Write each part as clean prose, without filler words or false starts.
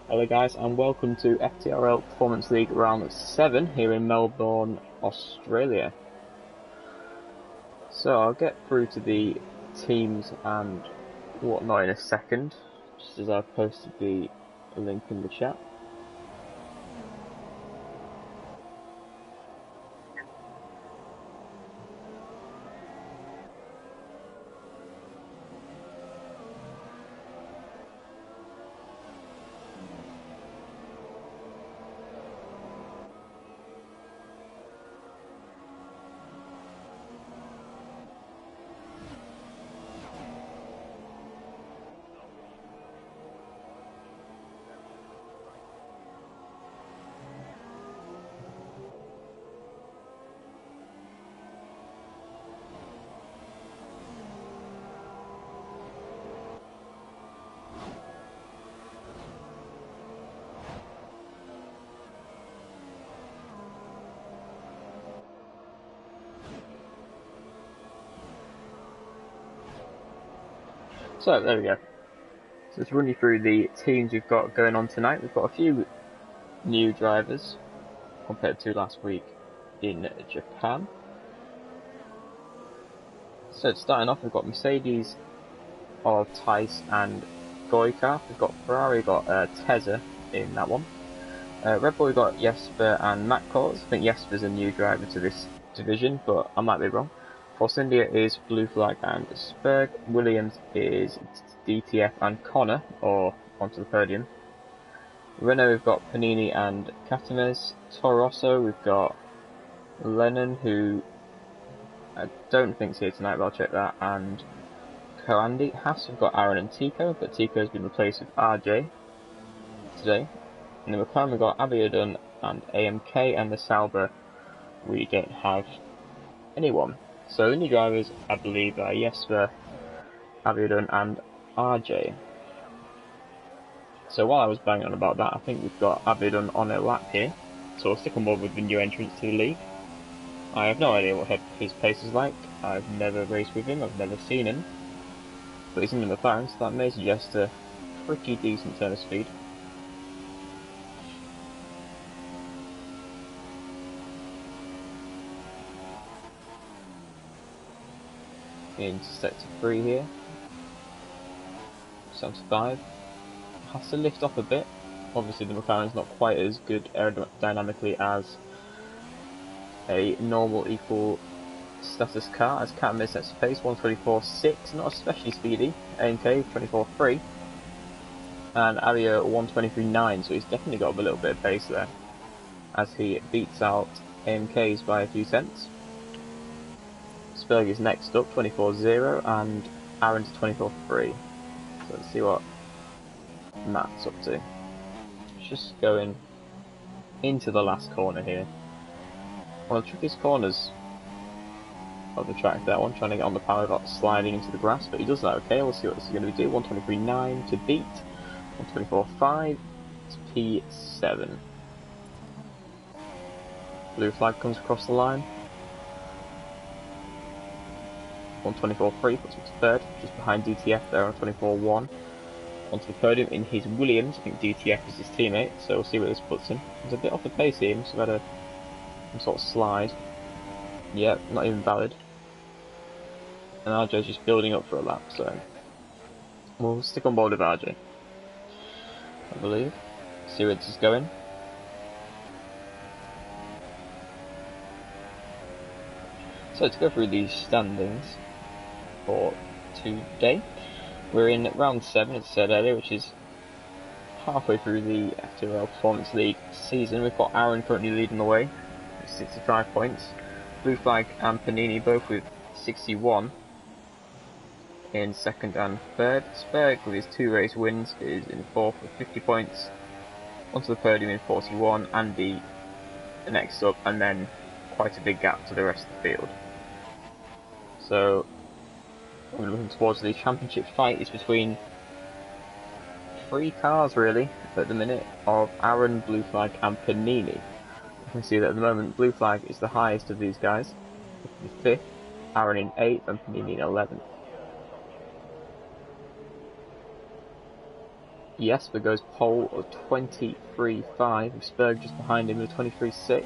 Hello guys and welcome to FTRL Performance League Round 7 here in Melbourne, Australia. So I'll get through to the teams and whatnot in a second, just as I've posted the link in the chat. So there we go. So let's run you through the teams we've got going on tonight. We've got a few new drivers compared to last week in Japan. So starting off, we've got Mercedes of Tice and Goika. We've got Ferrari, got Tezza in that one. Red Bull, we've got Jesper and Matt Coles. I think Jesper's a new driver to this division, but I might be wrong. Force India is Blue Flag and Spurg. Williams is DTF and Connor, or onto the podium. Renault, we've got Panini and Catames. Toro Rosso, we've got Lennon, who I don't think's here tonight, but I'll check that, and Coandy. Haas, we've got Aaron and Tico, but Tico's been replaced with RJ today. In the McLaren, we've got Abiodun and AMK, and the Sauber, we don't have anyone. So the new drivers, I believe, are Jesper, Abiodun and RJ. So while I was banging on about that, I think we've got Abiodun on a lap here, so we'll stick on board with the new entrants to the league. I have no idea what his pace is like. I've never raced with him, I've never seen him, but he's in the McLaren, so that may suggest a pretty decent turn of speed. Into sector 3 here. 75. Has to lift off a bit. Obviously the McLaren's not quite as good aerodynamically as a normal equal status car, as Catames sets the pace, 124.6, not especially speedy. AMK 24.3 and Alia 123.9, so he's definitely got a little bit of pace there, as he beats out AMK's by a few tenths. Spurg is next up, 24.0, and Aaron's 24.3. So let's see what Matt's up to. Just going into the last corner here. One of the trickiest corners of the track, that one, trying to get on the power dot, sliding into the grass, but he does that okay. We'll see what this is going to do. 123.9 to beat, 124.5 to P7. Blue Flag comes across the line. 124.3 puts him to third, just behind DTF there on 24.1. Onto the podium in his Williams. I think DTF is his teammate, so we'll see where this puts him. He's a bit off the pace here, must have had some sort of slide. Yep, not even valid. And RJ's just building up for a lap, so we'll stick on board with RJ, I believe. See where this is going. So to go through these standings for today, we're in round 7, as I said earlier, which is halfway through the FTRL Performance League season. We've got Aaron currently leading the way with 65 points. Blue Flag and Panini both with 61 in second and third. Spurg, with his 2 race wins, is in fourth with 50 points. Onto the podium in 41. Andy next up, and then quite a big gap to the rest of the field. So we're looking towards the championship fight. Is between 3 cars really at the minute of Aaron, Blue Flag and Panini. You can see that at the moment Blue Flag is the highest of these guys, 5th, Aaron in 8th and Panini in 11th. Jesper goes pole of 23.5, with Spurg just behind him with 23.6.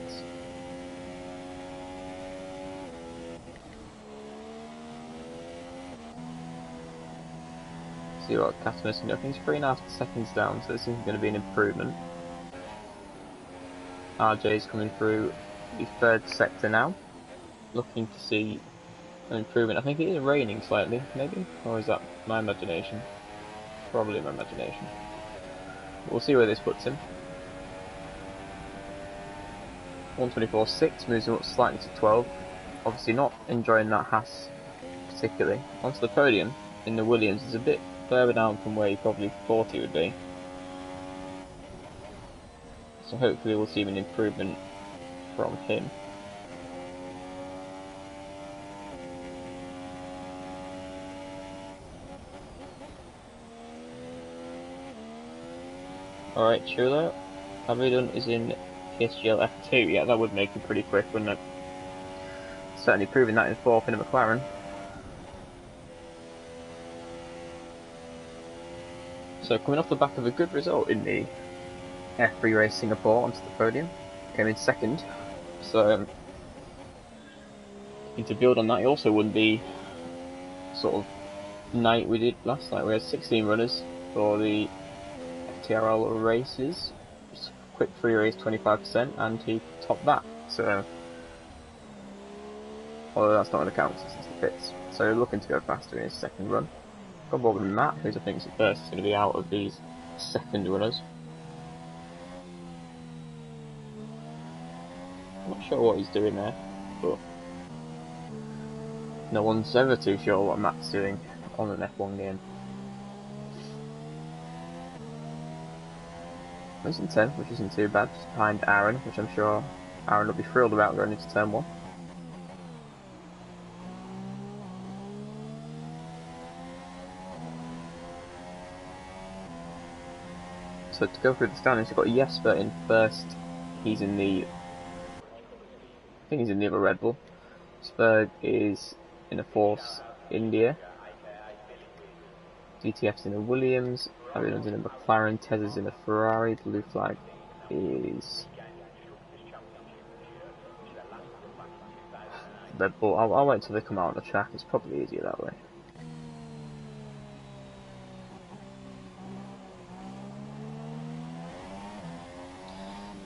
See what Catamus can do. I think he's 3.5 seconds down, so this is going to be an improvement. RJ's coming through the third sector now, looking to see an improvement. I think it is raining slightly, maybe? Or is that my imagination? Probably my imagination. We'll see where this puts him. 124.6 moves him up slightly to 12. Obviously not enjoying that Haas particularly. Onto the podium in the Williams is a bit further down from where he probably thought he would be. So hopefully we'll see an improvement from him. Alright, Chulo. Avidon is in PSGL F2. Yeah, that would make him pretty quick, wouldn't it? Certainly proving that in 4th in a McLaren. So coming off the back of a good result in the F3 race Singapore onto the podium, came in 2nd. So to build on that, he also won the sort of night we did last night. We had 16 runners for the FTRL races. Just quick free race 25%, and he topped that. So although that's not going to count since it's the pits. So looking to go faster in his 2nd run. Got more than Matt, who's I think is the first going to be out of these 2nd runners. I'm not sure what he's doing there, but no one's ever too sure what Matt's doing on an F1 game. He's in 10th, which isn't too bad, just behind Aaron, which I'm sure Aaron will be thrilled about going into turn 1. So to go through the standings, you've got Jesper in 1st. He's in the, I think he's in the other Red Bull. Spurg is in a Force India. DTF's in a Williams. Avidon's in a McLaren. Tez's in a Ferrari. Blue flag is Red Bull. I'll wait till they come out on the track. It's probably easier that way.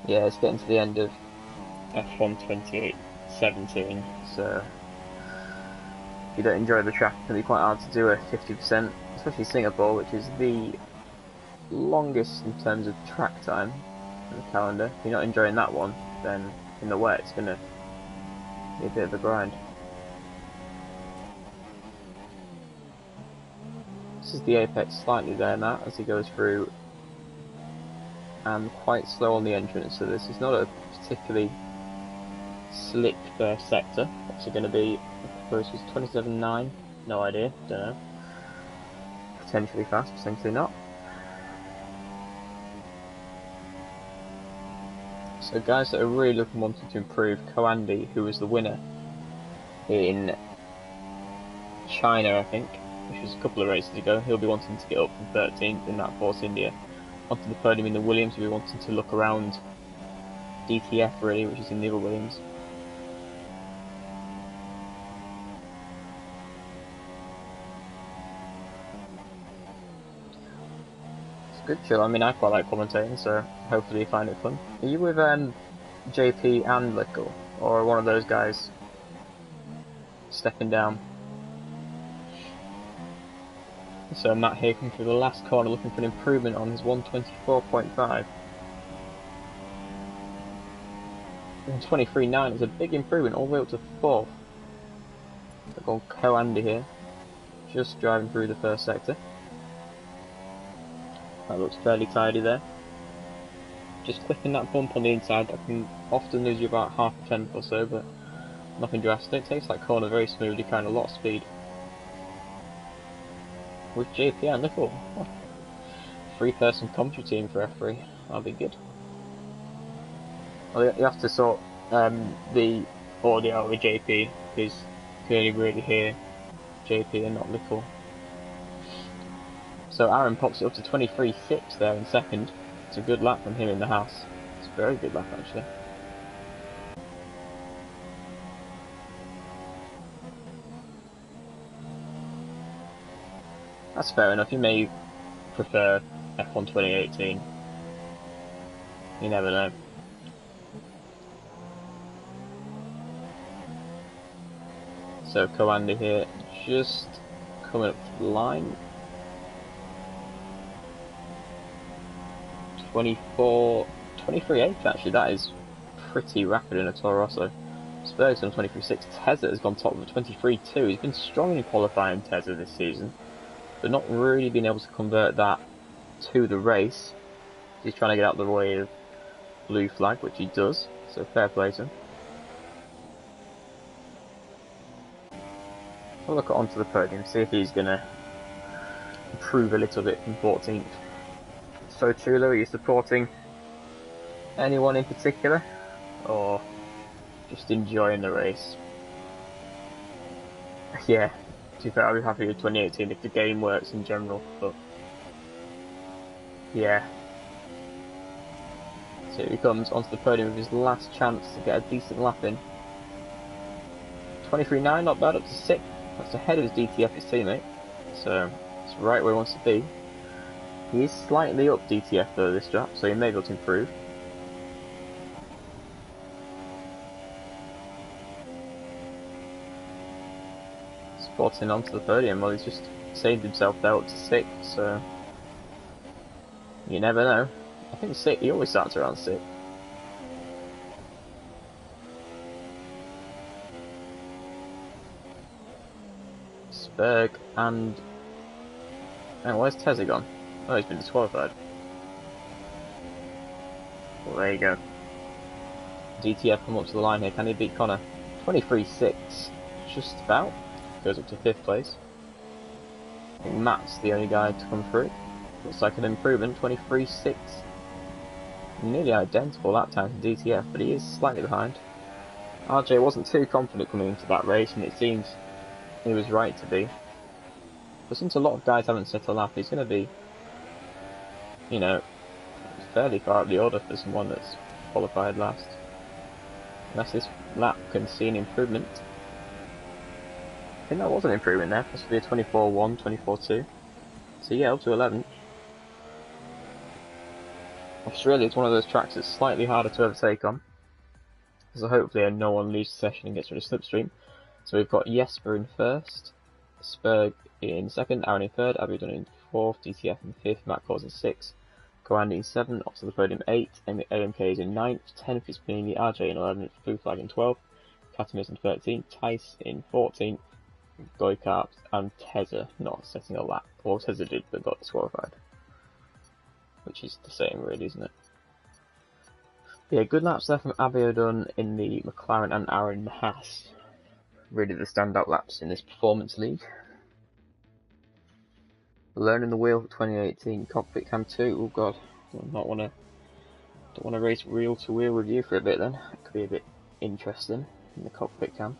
Yeah, it's getting to the end of F1 28-17, so if you don't enjoy the track, it can be quite hard to do a 50%, especially Singapore, which is the longest in terms of track time in the calendar. If you're not enjoying that one, then in the wet it's going to be a bit of a grind. This is the apex slightly there now as he goes through, and quite slow on the entrance, so this is not a particularly slick first sector. What's it going to be? First was 27.9, no idea, don't know. Potentially fast, potentially not. So guys that are really wanting to improve, Koandi, who was the winner in China I think, which was a couple of races ago, he'll be wanting to get up from 13th in that Force India. Onto the podium in the Williams, we'll be wanting to look around DTF really, which is in the other Williams. It's good chill. I mean, I quite like commentating, so hopefully you find it fun. Are you with JP and Lickle, or one of those guys stepping down? So Matt here coming through the last corner looking for an improvement on his 124.5. 123.9 is a big improvement all the way up to 4th. I've got Koandi here, just driving through the first sector. That looks fairly tidy there. Just clipping that bump on the inside, that can often lose you about half a tenth or so, but nothing drastic. Takes that corner very smoothly, kind of a lot of speed. With JP and Nickel. Oh. 3-person commentary team for F3. That'll be good. Well, you have to sort the audio out with JP, because you can only really hear JP and not Nickel. So Aaron pops it up to 23.6 there in second. It's a good lap from him in the house. It's a very good lap actually. That's fair enough. You may prefer F1 2018. You never know. So Co-Andy here, just coming up to the line. 23.8 actually, that is pretty rapid in a Toro Rosso. Spur's on 23.6, Tezza has gone top with 23.2. He's been strong in qualifying, Tezza, this season, but not really been able to convert that to the race. He's trying to get out of the way of blue flag, which he does, so fair play to him. We'll look onto the podium, see if he's going to improve a little bit from 14th. So Chulo, are you supporting anyone in particular, or just enjoying the race? Yeah, to be fair, I'll be happy with 2018 if the game works in general, but yeah. So he comes onto the podium with his last chance to get a decent lap in. 23.9, not bad, up to 6th. That's ahead of his DTF, his teammate, so it's right where he wants to be. He is slightly up DTF though this lap, so he may be able to improve. Spotting onto the podium, well, he's just saved himself there up to 6th, so you never know. I think 6th, he always starts around 6th. Berg and where's Tezza gone? Oh, he's been disqualified. Well, there you go. DTF come up to the line here. Can he beat Connor? 23.6, just about. Goes up to 5th place. I think Matt's the only guy to come through. Looks like an improvement. 23.6. Nearly identical lap time to DTF, but he is slightly behind. RJ wasn't too confident coming into that race, and it seems he was right to be. But since a lot of guys haven't set a lap, he's going to be, you know, fairly far up the order for someone that's qualified last. Unless this lap can see an improvement. I think that was an improvement there, possibly a 24.1, 24.2. So yeah, up to 11th. Australia is one of those tracks that's slightly harder to overtake on. So hopefully no one leaves the session and gets rid of slipstream. So we've got Jesper in first, Spurg in second, Aaron in third, Abidon in fourth, DTF in fifth, Matt Cause in sixth, Co-Andy in seventh, up to the podium 8th, AMK is in 9th, 10th is Panini, RJ in 11th, Blue Flag in 12th, Katimis in 13th, Tice in 14th, Goikart and Tezza not setting a lap. Well, Tezza did but got disqualified. Which is the same really, isn't it? Yeah, good laps there from Abiodun in the McLaren and Aaron in the Haas. Really the standout laps in this performance league. Learning the wheel for 2018 cockpit cam 2. Oh god, don't want to race wheel to wheel review for a bit then. It could be a bit interesting in the cockpit cam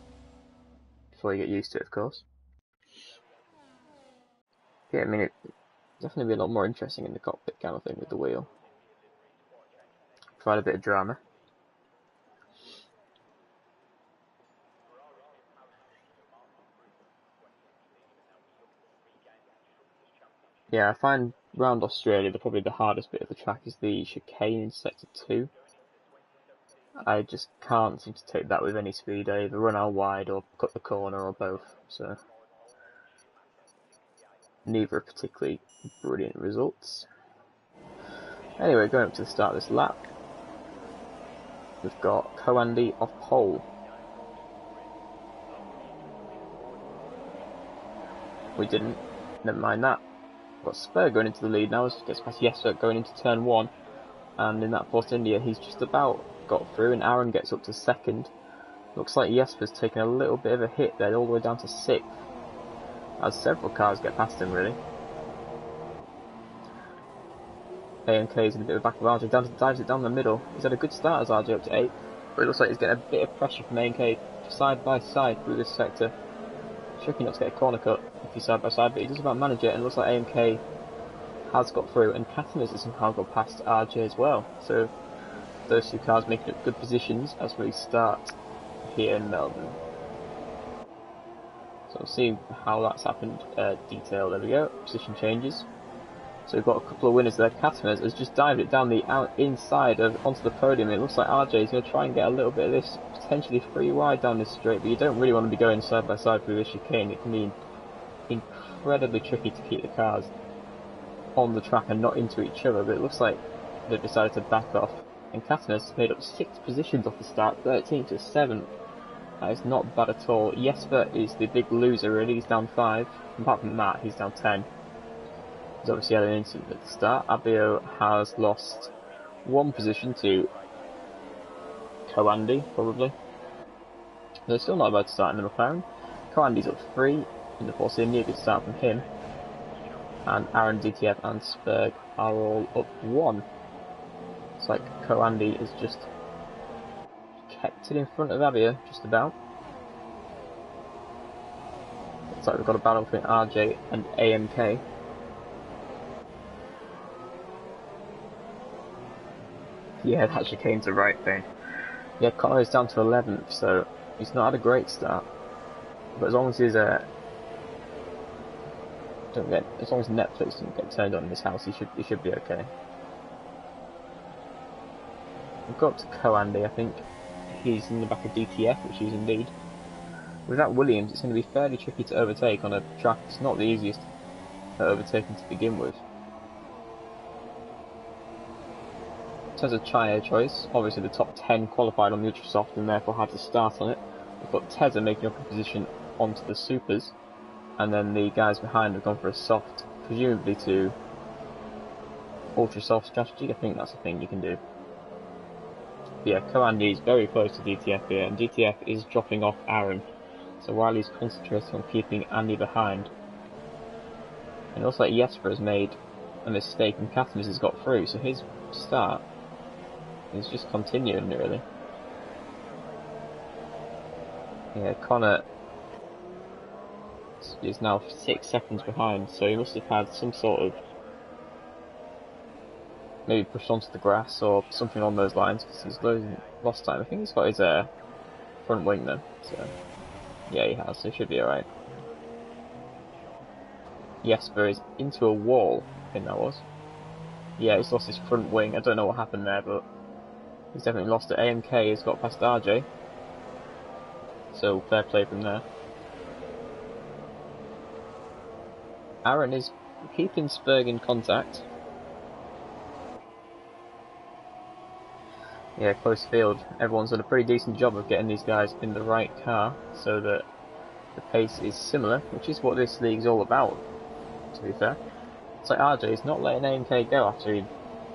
before you get used to it, of course. Yeah, I mean it definitely be a lot more interesting in the cockpit cam, I think, with the wheel. Provide a bit of drama. Yeah, I find round Australia probably the hardest bit of the track is the chicane in sector 2. I just can't seem to take that with any speed. I either run out wide or cut the corner or both, so neither are particularly brilliant results. Anyway, going up to the start of this lap, we've got Co-Andy off pole. We didn't, never mind that. Got Spur going into the lead now, gets past Jesper going into turn 1, and in that Force India he's just about got through, and Aaron gets up to second. Looks like Jesper's taken a little bit of a hit there, all the way down to 6th, as several cars get past him really. AMK is in a bit of a back of RJ, dives it down the middle. He's had a good start as RJ up to 8th, but it looks like he's getting a bit of pressure from AMK side by side through this sector. Tricky not to get a corner cut if he's side by side, but he does about manage it, and it looks like AMK has got through, and Catalyst has somehow got past RJ as well. So those two cars making up good positions as we start here in Melbourne. So we'll see how that's happened. Detail, there we go, position changes. So we've got a couple of winners there. Catalyst has just dived it down the inside onto the podium. It looks like RJ is going to try and get a little bit of this, potentially 3 wide down this straight, but you don't really want to be going side by side through this chicane. It can be incredibly tricky to keep the cars on the track and not into each other, but it looks like they've decided to back off. And Catalyst made up 6 positions off the start, 13 to 7. That is not bad at all. Jesper is the big loser really, he's down 5. Apart from Matt, he's down 10. He's obviously had an incident at the start. Abio has lost 1 position to Coandy, probably. They're still not about to start in the McLaren. Coandy's up 3, and of course a near good start from him. And Aaron, DTF and Spurg are all up 1. It's like Coandy has just kept it in front of Abio, just about. Looks like we've got a battle between RJ and AMK. Yeah, that chicane's the right thing. Yeah, Connor is down to 11th, so he's not had a great start. But as long as as long as Netflix doesn't get turned on in this house, he should be okay. We've got to Coandy, I think he's in the back of DTF, which he is indeed. Without Williams, it's going to be fairly tricky to overtake on a track that's not the easiest overtaking to begin with. In terms of tyre choice, obviously the top 10 qualified on the Ultrasoft and therefore had to start on it. We've got Tezza making up a position onto the Supers, and then the guys behind have gone for a soft, presumably to Ultrasoft strategy. I think that's a thing you can do. But yeah, Coandy is very close to DTF here, and DTF is dropping off Aaron. So while he's concentrating on keeping Andy behind, and it looks like Jesper has made a mistake and Catalyst has got through, so his start is just continuing really. Yeah, Connor is now 6 seconds behind, so he must have had some sort of maybe pushed onto the grass or something on those lines because he's lost time. I think he's got his front wing though, so yeah, he has, so he should be alright. Jesper is into a wall, I think that was. Yeah, he's lost his front wing. I don't know what happened there, but he's definitely lost it. AMK has got past RJ, so fair play from there. Aaron is keeping Spurg in contact. Yeah, close field. Everyone's done a pretty decent job of getting these guys in the right car so that the pace is similar, which is what this league's all about, to be fair. It's like RJ is not letting AMK go after he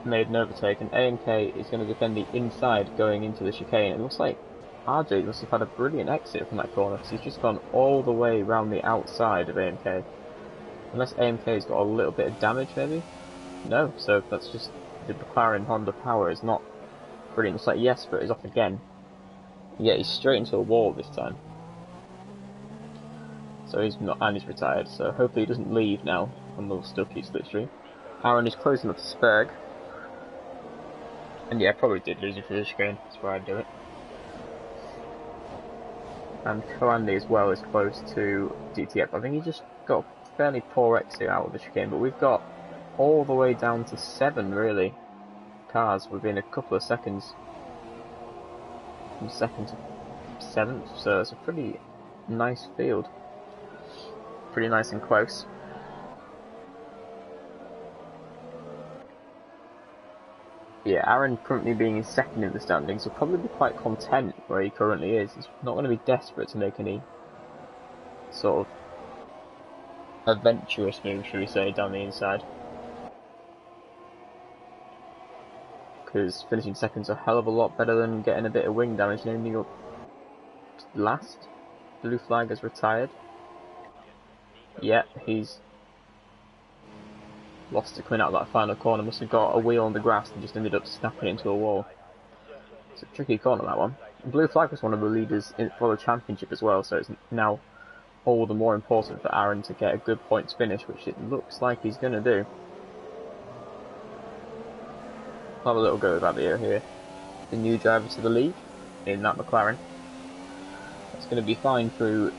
made an overtake, and AMK is going to defend the inside going into the chicane. It looks like RJ must have had a brilliant exit from that corner because he's just gone all the way around the outside of AMK. Unless AMK's got a little bit of damage maybe? No, so that's just the McLaren Honda power is not brilliant. It's like Jesper is off again. Yeah, he's straight into a wall this time. So he's not, and he's retired, so hopefully he doesn't leave now, and we'll still keep slipstream. Aaron is closing up to Spurg. And yeah, I probably did lose it for this game, that's where I'd do it. And Coandy as well is close to DTF. I think he just got a fairly poor exit out of the chicane, but we've got all the way down to 7 really cars within a couple of seconds. From 2nd to 7th, so it's a pretty nice field. Pretty nice and close. Yeah, Aaron currently being in 2nd in the standings will probably be quite content where he currently is. He's not going to be desperate to make any sort of adventurous move, should we say, down the inside. Because finishing 2nd's a hell of a lot better than getting a bit of wing damage and ending up last. Blue flag has retired. Yeah, he's lost it coming out of that final corner. Must have got a wheel on the grass and just ended up snapping into a wall. It's a tricky corner, that one. And Blue flag was one of the leaders for the championship as well, so it's now all the more important for Aaron to get a good points finish, which it looks like he's going to do. Have a little go with Abio here. The new driver to the league in that McLaren. It's going to be fine through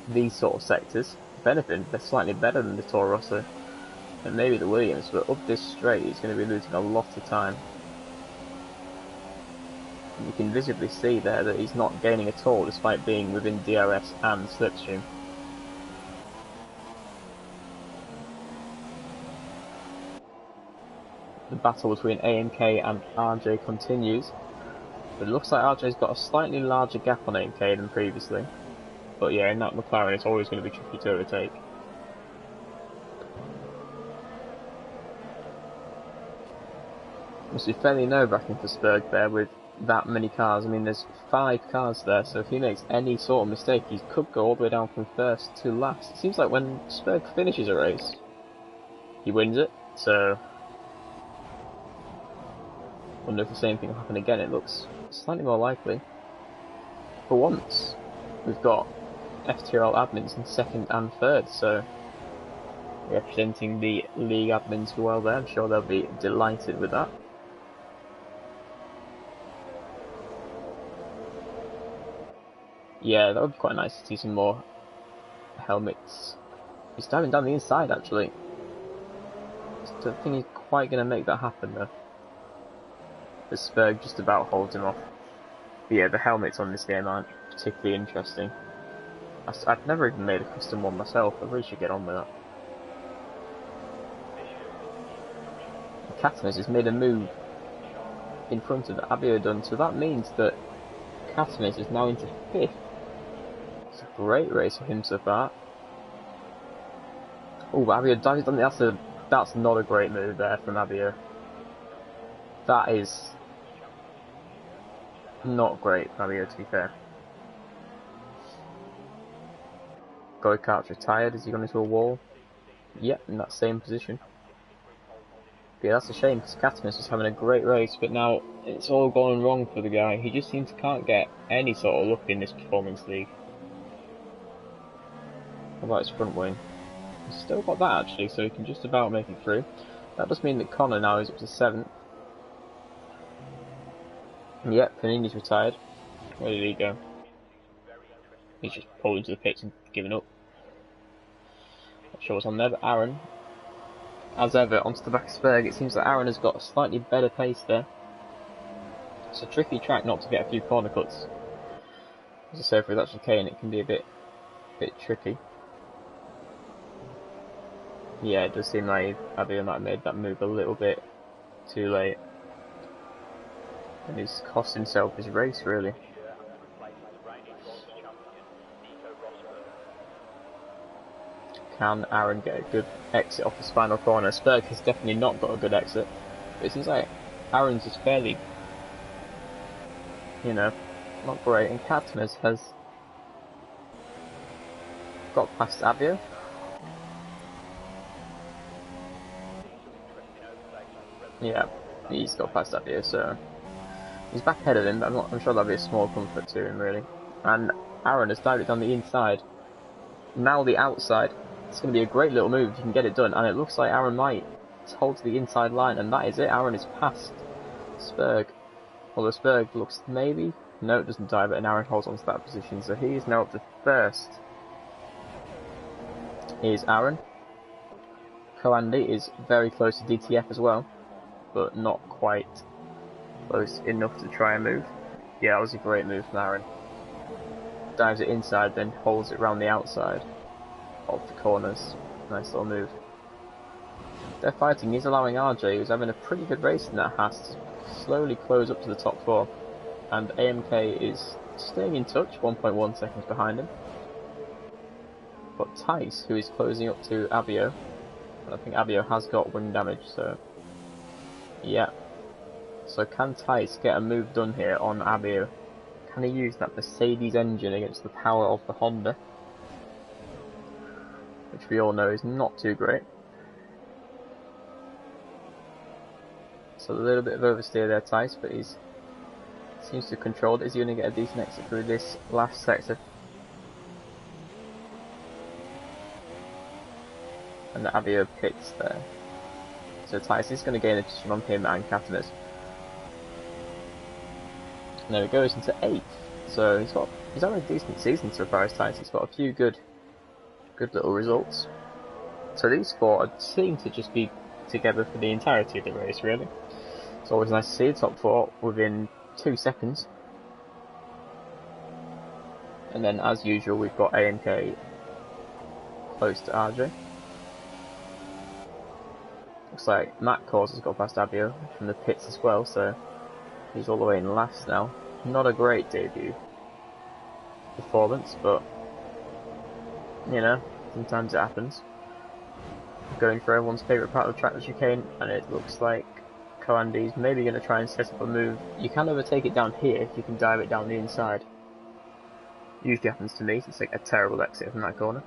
these sort of sectors. If anything, they're slightly better than the Toro Rosso and maybe the Williams, but up this straight he's going to be losing a lot of time. And you can visibly see there that he's not gaining at all despite being within DRS and slipstream. The battle between AMK and RJ continues. But it looks like RJ's got a slightly larger gap on AMK than previously. But yeah, in that McLaren it's always going to be tricky to overtake. Must be fairly nerve-wracking for Spurg there with that many cars. I mean, there's 5 cars there, so if he makes any sort of mistake, he could go all the way down from first to last. It seems like when Spurg finishes a race, he wins it, so I wonder if the same thing will happen again. It looks slightly more likely. For once, we've got FTRL admins in 2nd and 3rd, so representing the league admins well there. I'm sure they'll be delighted with that. Yeah, that would be quite nice to see some more helmets. He's diving down the inside actually. I don't think he's quite going to make that happen though. The Spurg just about holds him off. But yeah, the helmets on this game aren't particularly interesting. I've never even made a custom one myself. I really should get on with that. Katanis has made a move in front of Abio done, so that means that Katanis is now into 5th. It's a great race for him so far. Oh, Abio dives on the that's not a great move there from Abio. That is not great for Abio, to be fair. Goikart's retired. Has he gone into a wall? Yep, in that same position. Yeah, that's a shame because Katanis was having a great race, but now it's all going wrong for the guy. He just seems to can't get any sort of luck in this performance league. How about his front wing? He's still got that actually, so he can just about make it through. That does mean that Connor now is up to 7th. Yep, Panini's retired. Where did he go? He's just pulled into the pits and given up. Not sure what's on there, but Aaron, as ever, onto the back of Spurg. It seems that Aaron has got a slightly better pace there. It's a tricky track not to get a few corner cuts. As I say, if it's actually Kane, it can be a bit tricky. Yeah, it does seem like Abio might have made that move a little bit too late. And he's cost himself his race, really. Can Aaron get a good exit off his final corner? Spurg has definitely not got a good exit. But it seems like Aaron's is fairly, you know, not great. And Katanis has got past Abio. Yeah, he's got past Abio, so he's back ahead of him, but I'm sure that'll be a small comfort to him, really. And Aaron has dived it down the inside. Now the outside. It's going to be a great little move if you can get it done, and it looks like Aaron might hold to the inside line, and that is it. Aaron is past Spurg. Although Spurg looks maybe... No, it doesn't dive it, and Aaron holds on to that position, so he is now up to 1st. Here's Aaron. Coandy is very close to DTF as well, but not quite close enough to try and move. Yeah, that was a great move from Aaron. Dives it inside, then holds it round the outside of the corners. Nice little move. They're fighting. He's allowing RJ, who's having a pretty good race in that Haas, to slowly close up to the top 4. And AMK is staying in touch, 1.1 seconds behind him. But Tice, who is closing up to Abio, and I think Abio has got wing damage, so yeah. So can Tice get a move done here on Abio? Can he use that Mercedes engine against the power of the Honda? Which we all know is not too great. So a little bit of oversteer there, Tice, but he seems to have controlled it. Is he going to get a decent exit through this last sector? And the Abio pits there. So Tice is going to gain a position on him and Katanis. And there he goes into 8th. So he's had a decent season so far as tyres. He's got a few good little results. So these 4 seem to just be together for the entirety of the race, really. It's always nice to see the top 4 within 2 seconds. And then, as usual, we've got AMK close to RJ. Looks like Matt Cause has got past Abio from the pits as well, so he's all the way in last now. Not a great debut performance, but you know, sometimes it happens. Going for everyone's favourite part of the track, the chicane, and it looks like Coandy's maybe going to try and set up a move. You can overtake it down here if you can dive it down the inside. Usually happens to me, so it's like a terrible exit from that corner.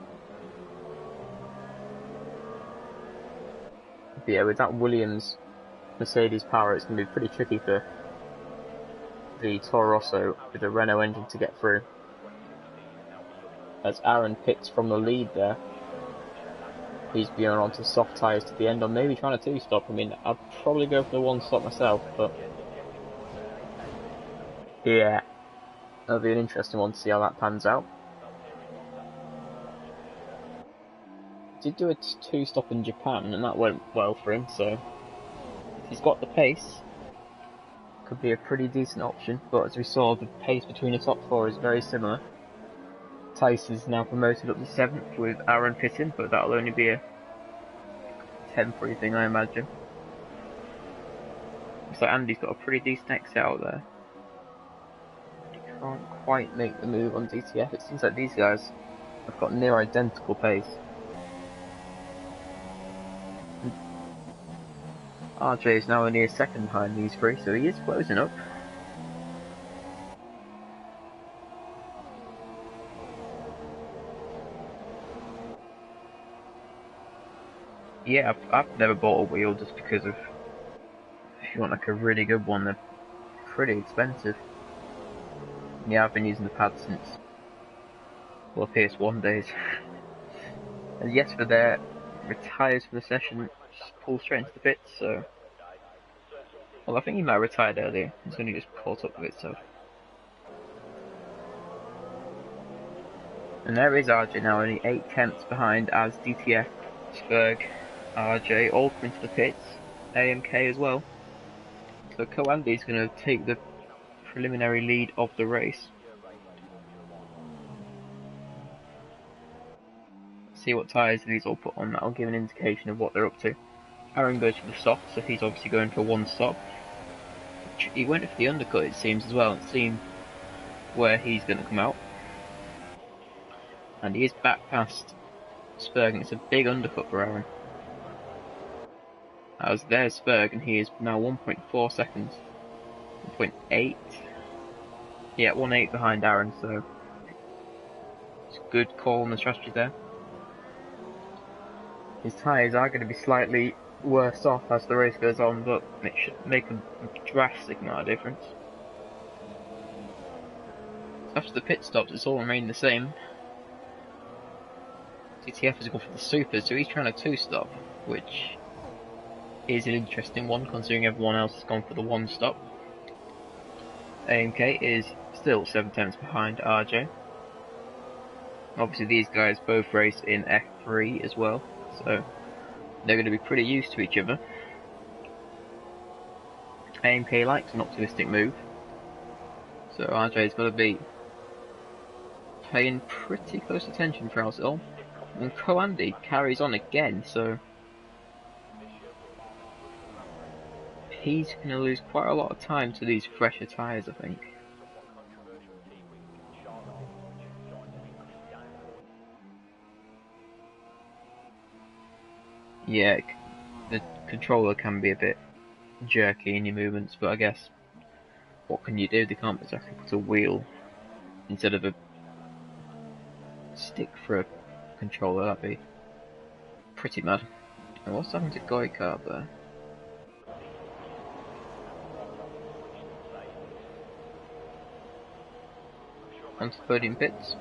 But yeah, with that Williams Mercedes power, it's going to be pretty tricky for the Toro Rosso with the Renault engine to get through. As Aaron picks from the lead there. He's going on to soft tyres to the end, or maybe trying to 2-stop. I mean, I'd probably go for the 1-stop myself, but yeah, that'll be an interesting one to see how that pans out. Did do a 2-stop in Japan, and that went well for him, so if he's got the pace, could be a pretty decent option. But as we saw, the pace between the top 4 is very similar. Tice is now promoted up to 7th with Aaron pitting, but that'll only be a temporary thing, I imagine. Looks like Andy's got a pretty decent exit out there. He can't quite make the move on DTF. It seems like these guys have got near identical pace. RJ is now only a second behind these 3, so he is closing up. Yeah, I've never bought a wheel just because of, if you want like a really good one, they're pretty expensive. Yeah, I've been using the pad since, well, PS1 days. And yes, for there, retires for the session, just pulls straight into the pits, so... Well, I think he might have retired earlier, he's only just caught up with it, so... And there is RJ now, only 8/10 behind as DTF, Spurg, RJ, all come into the pits, AMK as well. So Coandy's going to take the preliminary lead of the race. See what tyres these all put on, that'll give an indication of what they're up to. Aaron goes for the soft, so he's obviously going for 1-stop. He went for the undercut, it seems, as well, and seen where he's going to come out. And he is back past Spurg, and it's a big undercut for Aaron. As there's Spurg, and he is now 1.4 seconds. 1.8. Yeah, 1.8 behind Aaron, so it's a good call on the strategy there. His tyres are going to be slightly worse off as the race goes on, but it should make a drastic amount of difference. After the pit stops, it's all remained the same. DTF has gone for the super, so he's trying to 2-stop, which is an interesting one considering everyone else has gone for the 1-stop. AMK is still 7/10 behind RJ. Obviously these guys both race in F3 as well, so they're going to be pretty used to each other. AMK likes an optimistic move, so RJ's got to be paying pretty close attention throughout it all. And Coandy carries on again, so he's going to lose quite a lot of time to these fresher tyres, I think. Yeah, the controller can be a bit jerky in your movements, but I guess what can you do? They can't exactly put a wheel instead of a stick for a controller. That'd be pretty mad. And what's happened to Goikart there? Onto the podium pits.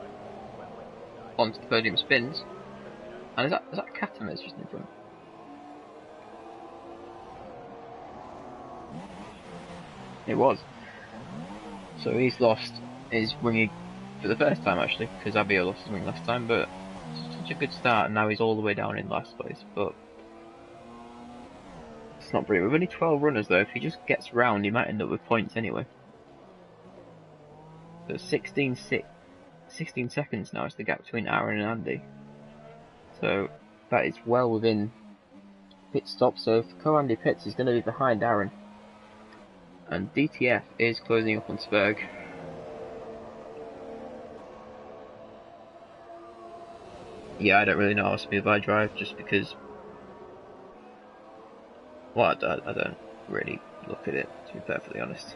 Onto the podium spins. And is that Katames just in front? It was. So he's lost his wing for the first time actually, because Abio lost his wing last time, but such a good start, and now he's all the way down in last place, but it's not brilliant. With only 12 runners though, if he just gets round, he might end up with points anyway. But 16 seconds now is the gap between Aaron and Andy. So that is well within pit stop, so if Co-Andy pits, he's going to be behind Aaron. And DTF is closing up on Spurg. Yeah, I don't really know how smooth I drive, just because... Well, I don't really look at it, to be perfectly honest.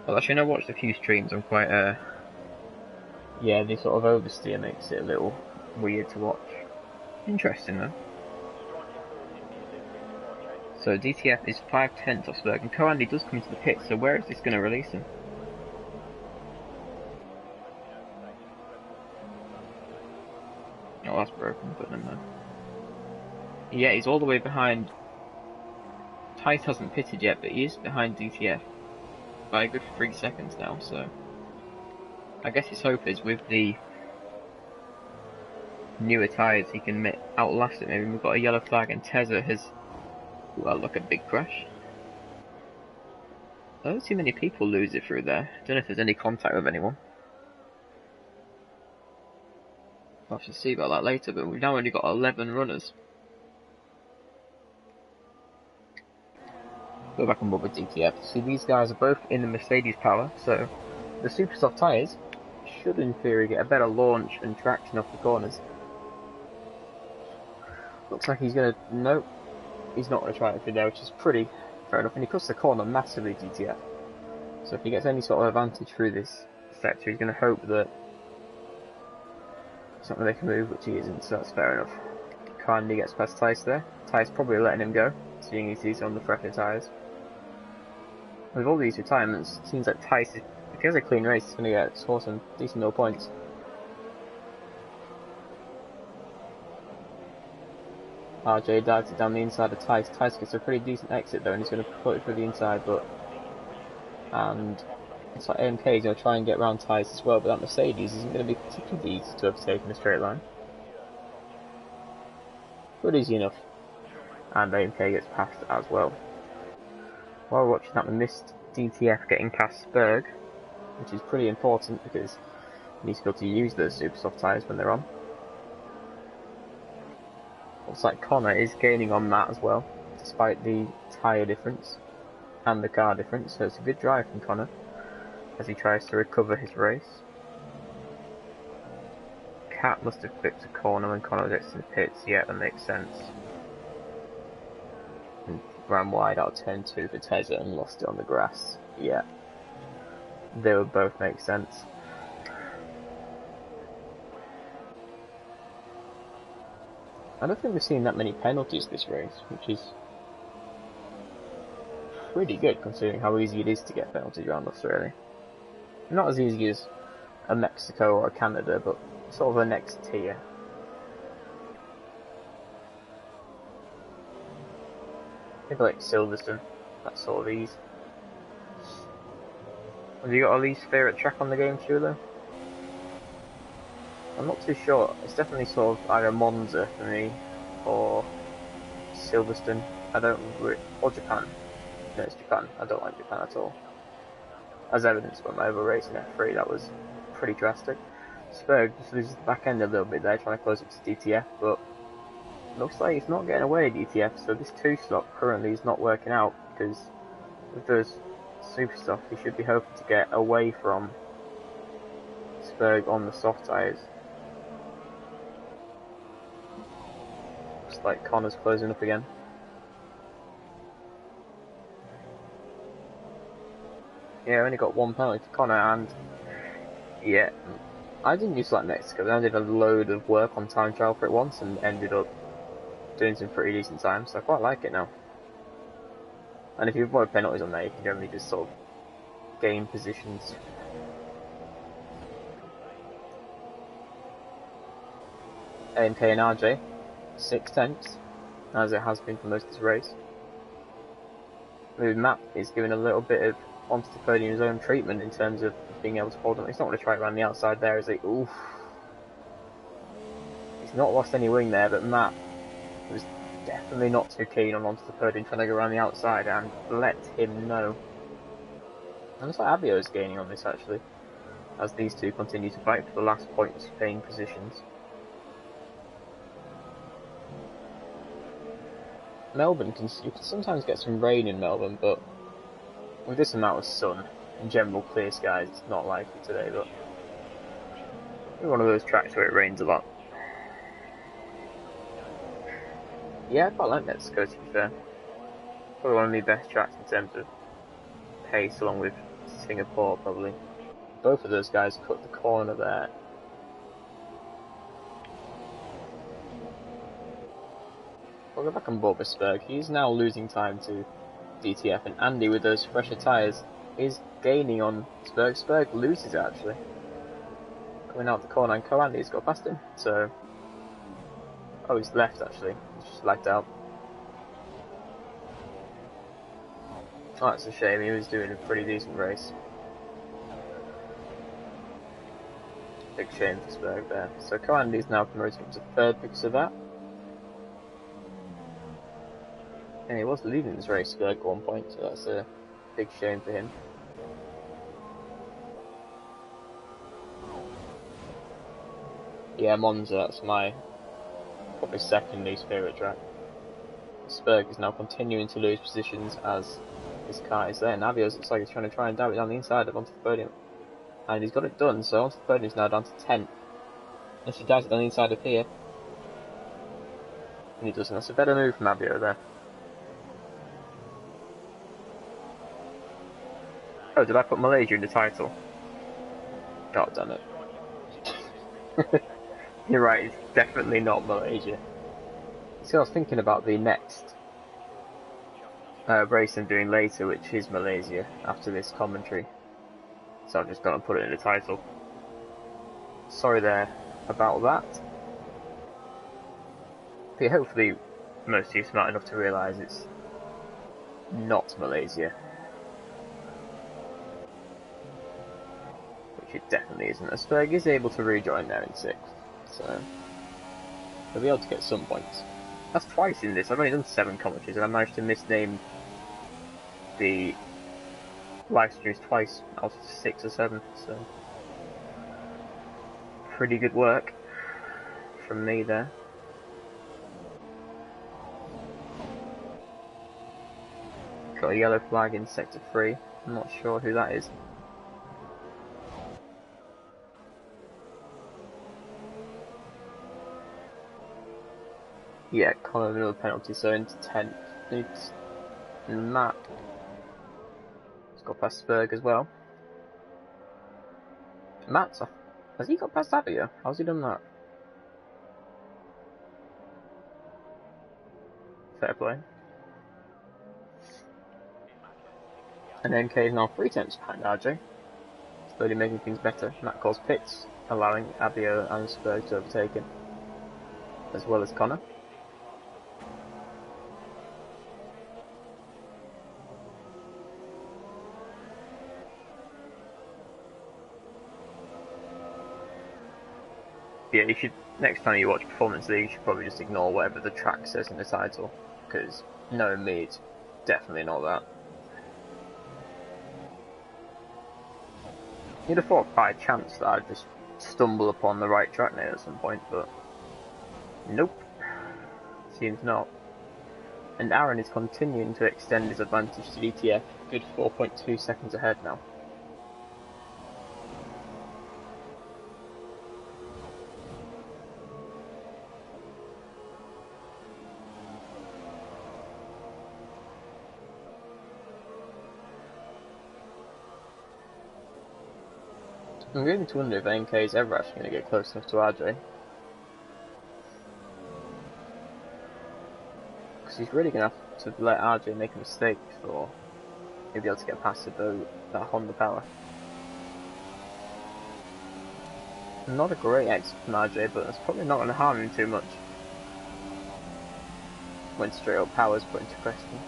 Well, actually, I watched a few streams, I'm quite, yeah, the sort of oversteer makes it a little weird to watch. Interesting, though. So DTF is 5/10 off Spurg, and Co-Andy does come to the pit, so where is this going to release him? Oh, that's broken, but never mind. Yeah, he's all the way behind. Tice hasn't pitted yet, but he is behind DTF by a good 3 seconds now, so I guess his hope is with the newer tyres he can outlast it. Maybe we've got a yellow flag and Tezza has... Well, look at big crash. I don't see many people lose it through there. Don't know if there's any contact with anyone. I'll have to see about that later, but we've now only got 11 runners. Go back and look with DTF. See, these guys are both in the Mercedes power, so the super soft tyres should in theory get a better launch and traction off the corners. Looks like he's going to... Nope, he's not going to try it through there, which is pretty fair enough. And he cuts the corner massively, DTF. So if he gets any sort of advantage through this sector, he's going to hope that something they can move, which he isn't, so that's fair enough. Co-Andy gets past Tice there. Tice probably letting him go, seeing as he's on the fresher tyres. With all these retirements, it seems like Tice, if he has a clean race, he's going to score some decent little points. RJ dives it down the inside of Tice. Tice gets a pretty decent exit though, and he's going to put it through the inside, but... And... It's like AMK is going to try and get around Tice as well, but that Mercedes isn't going to be particularly easy to overtake in a straight line. But easy enough. And AMK gets past as well. While we're watching that, we missed DTF getting past Spurg, which is pretty important because he needs to be able to use those super soft tyres when they're on. Looks like Connor is gaining on that as well, despite the tyre difference and the car difference, so it's a good drive from Connor as he tries to recover his race. Cat must have clipped a corner when Connor gets to the pits, yeah, that makes sense. And ran wide out of turn 2 for Tezza and lost it on the grass, yeah. They would both make sense. I don't think we've seen that many penalties this race, which is pretty good considering how easy it is to get penalties around Australia. Not as easy as a Mexico or a Canada, but sort of the next tier. Maybe like Silverstone, that sort of ease. Have you got a least favourite track on the game, Shula? I'm not too sure. It's definitely sort of either Monza for me, or Silverstone. Or Japan. No, it's Japan. I don't like Japan at all. As evidenced by my overrace in F3, that was pretty drastic. Spurg just loses the back end a little bit there, trying to close up to DTF, but looks like he's not getting away, DTF, so this 2 slot currently is not working out, because with those super soft, he should be hoping to get away from Spurg on the soft tyres. Looks like Connor's closing up again. Yeah, only got 1 penalty for Connor, and yeah, I didn't use to like Mexico, but I did a load of work on time trial for it once and ended up doing some pretty decent times, so I quite like it now. And if you avoid penalties on there, you can generally just sort of gain positions. AMK and RJ, 6/10, as it has been for most of this race. The map is giving a little bit of onto the podium his own treatment in terms of being able to hold him. He's not going to try it around the outside there, is he? Oof. He's not lost any wing there, but Matt was definitely not too keen on onto the podium trying to go around the outside, and let him know. And looks like Abio is gaining on this actually, as these two continue to fight for the last points paying positions. Melbourne you can sometimes get some rain in Melbourne, but with this amount of sun and general clear skies, it's not likely today. But it's one of those tracks where it rains a lot. Yeah, I quite like Mexico, to be fair. Probably one of the best tracks in terms of pace, along with Singapore, probably. Both of those guys cut the corner there. We'll go back on Borbersberg. He's now losing time to DTF, and Andy, with those fresher tyres, is gaining on Spurg. Spurg loses it, actually. Coming out the corner, and Co-Andy's got past him, so... Oh, he's left, actually. He's just lagged out. Oh, that's a shame. He was doing a pretty decent race. Big shame for Spurg there. So Co-Andy's now promoted up to third because of that. And he was leading this race, Spurg, at one point, so that's a big shame for him. Yeah, Monza, that's my probably second least favourite track. Spurg is now continuing to lose positions as his car is there. Navios looks like he's trying to dive it down the inside of onto the podium. And he's got it done, so onto the podium is now down to 10th. And she dives it down the inside of here. And he doesn't. That's a better move from Abio there. Oh, did I put Malaysia in the title? God damn it. You're right, it's definitely not Malaysia. So I was thinking about the next race I'm doing later, which is Malaysia, after this commentary. So I'm just going to put it in the title. Sorry there about that. But yeah, hopefully most of you are smart enough to realise it's not Malaysia. Which it definitely isn't. Spurg is able to rejoin there in 6th, so he'll be able to get some points. That's twice in this. I've only done 7 commentaries and I managed to misname the live streams twice out of 6 or 7, so pretty good work from me there. Got a yellow flag in sector 3, I'm not sure who that is. Yeah, Connor another penalty, so into 10th. Needs Matt. He's got past Spurg as well. Matt's off. Has he got past Abio? How's he done that? Fair play. And NK is now 3 tenths behind RJ. Slowly making things better. Matt calls pits, allowing Abio and Spurg to overtake him, as well as Connor. Yeah, you should, next time you watch Performance League, you should probably just ignore whatever the track says in the title, because knowing me, it's definitely not that. You'd have thought by chance that I'd just stumble upon the right track now at some point, but nope, seems not. And Aaron is continuing to extend his advantage to DTF, good 4.2 seconds ahead now. I'm beginning to wonder if NK is ever actually going to get close enough to RJ. Because he's really going to have to let RJ make a mistake before he'll be able to get past that Honda power. Not a great exit from RJ, but that's probably not going to harm him too much when straight up power is put into question.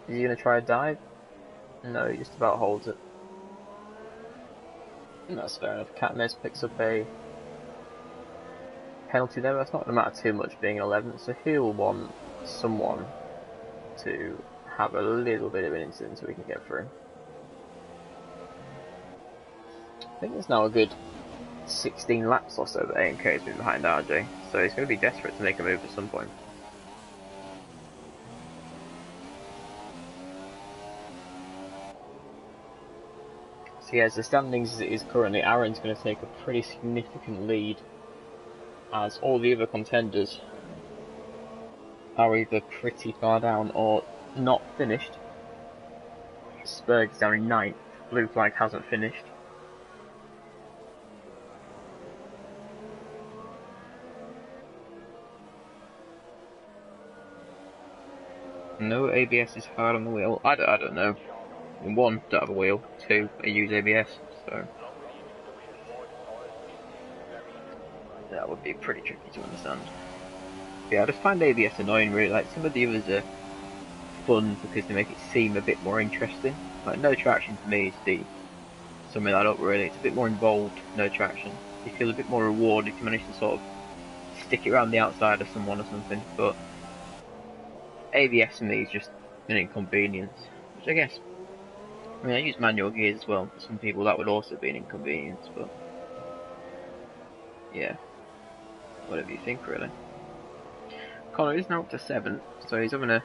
Is he going to try a dive? No, he just about holds it. And that's fair enough. Katniss picks up a penalty there, but that's not going to matter too much being 11th, so he'll want someone to have a little bit of an incident so we can get through. I think there's now a good 16 laps or so that AMK has been behind RJ, so he's going to be desperate to make a move at some point. So yeah, as the standings as it is currently, Aaron's going to take a pretty significant lead, as all the other contenders are either pretty far down or not finished. Spurg is down in 9th, Blue Flag hasn't finished. No, ABS is hard on the wheel. I don't know. In 1, don't have a wheel. 2, I use ABS, so that would be pretty tricky to understand. But yeah, I just find ABS annoying really. Like, some of the others are fun because they make it seem a bit more interesting. Like, no traction to me is the summing that up really. It's a bit more involved, no traction. You feel a bit more reward if you manage to sort of stick it around the outside of someone or something, but ABS to me is just an inconvenience, which I guess, I mean, I use manual gears as well. For some people that would also be an inconvenience, but yeah, whatever you think really. Connor is now up to 7th, so he's having a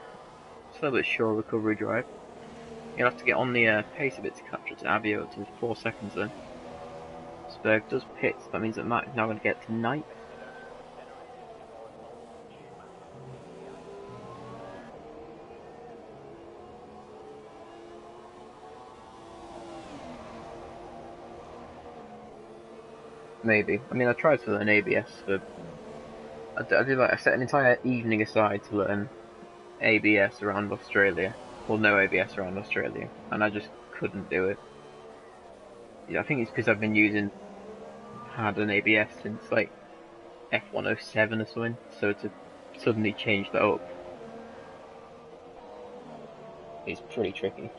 little bit sure recovery drive. He'll have to get on the pace a bit to catch up to Abio to 4 seconds though. Spurg does pit, so that means that Matt is now going to get to 9th. Maybe. I mean, I tried to learn ABS for. I set an entire evening aside to learn ABS around Australia. Well, no ABS around Australia, and I just couldn't do it. Yeah, I think it's because I've been had an ABS since like F107 or something, so to suddenly change that up, it's pretty tricky.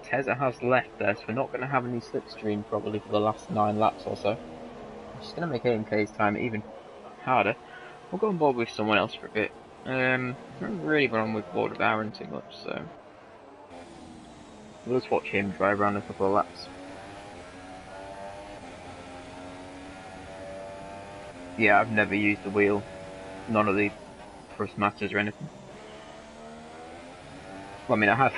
Tezza has left there, so we're not going to have any slipstream probably for the last 9 laps or so. I'm just going to make AMK's time even harder. We'll go on board with someone else for a bit. I haven't really gone on with board with Aaron too much, so we'll just watch him drive around a couple of laps. Yeah, I've never used the wheel. None of the thrust masters or anything. Well, I mean, I had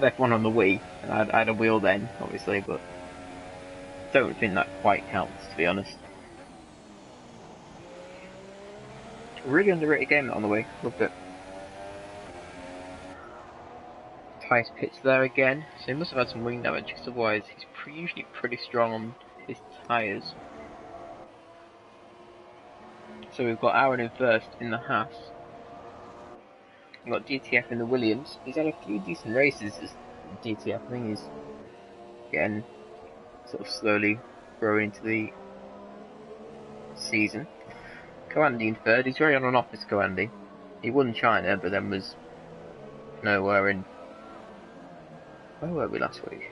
F1 on the Wii, and I had a wheel then, obviously, but don't think that quite counts, to be honest. Really underrated game on the Wii, loved it. Tice pits there again, so he must have had some wing damage, because otherwise he's usually pretty strong on his tyres. So we've got Aaron in first in the Haas. We've got DTF in the Williams. He's had a few decent races as DTF. I think he's getting sort of slowly growing into the season. Coandy in third. He's very on and off as Coandy. He won China, but then was nowhere in. Where were we last week?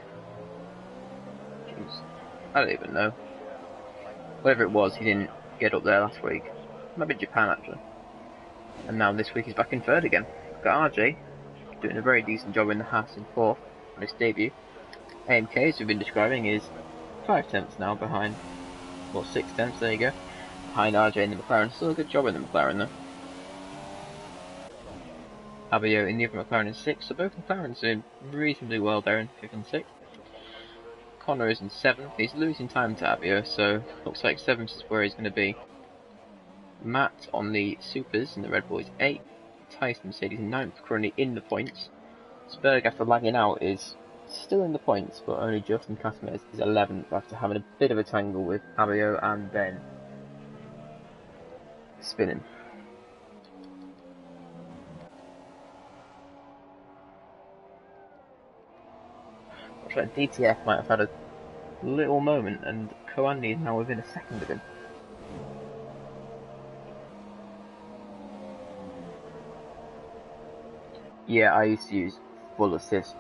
Jeez. I don't even know. Whatever it was, he didn't get up there last week. Maybe Japan actually. And now this week he's back in third again. Got RJ doing a very decent job in the Haas in 4th on his debut. AMK, as we've been describing, is 5 tenths now behind, well 6 tenths, there you go, behind RJ in the McLaren. Still a good job in the McLaren though. Abio in the other McLaren in 6th, so both McLarens doing reasonably well there in 5th and 6th. Connor is in 7th, he's losing time to Abio, so looks like 7th is where he's going to be. Matt on the Supers in the Red Bull is 8th. Tyson Mercedes 9th, currently in the points. Spurg, after lagging out, is still in the points, but only just, and Casimir is 11th after having a bit of a tangle with Abio and then spinning. Looks like DTF might have had a little moment, and Coandy is now within a second of him. Yeah, I used to use full assists.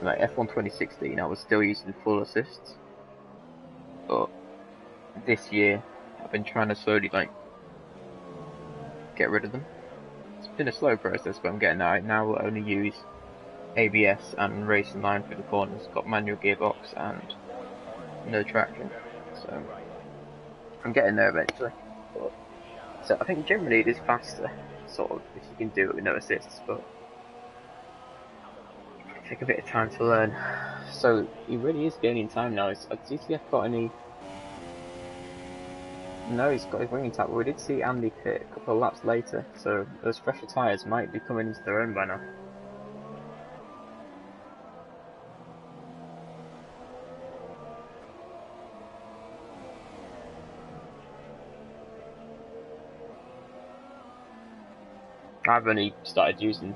Like F1 2016, I was still using full assists, but this year I've been trying to slowly like get rid of them. It's been a slow process, but I'm getting there. I now will only use ABS and racing line through the corners. Got manual gearbox and no traction, so I'm getting there eventually. But, so I think generally it is faster, sort of, if you can do it with no assists, but it take a bit of time to learn. So he really is gaining time now. Has DTF got any? No, he's got his winging tap, but we did see Andy pit a couple of laps later, so those fresher tyres might be coming into their own by now. I've only started using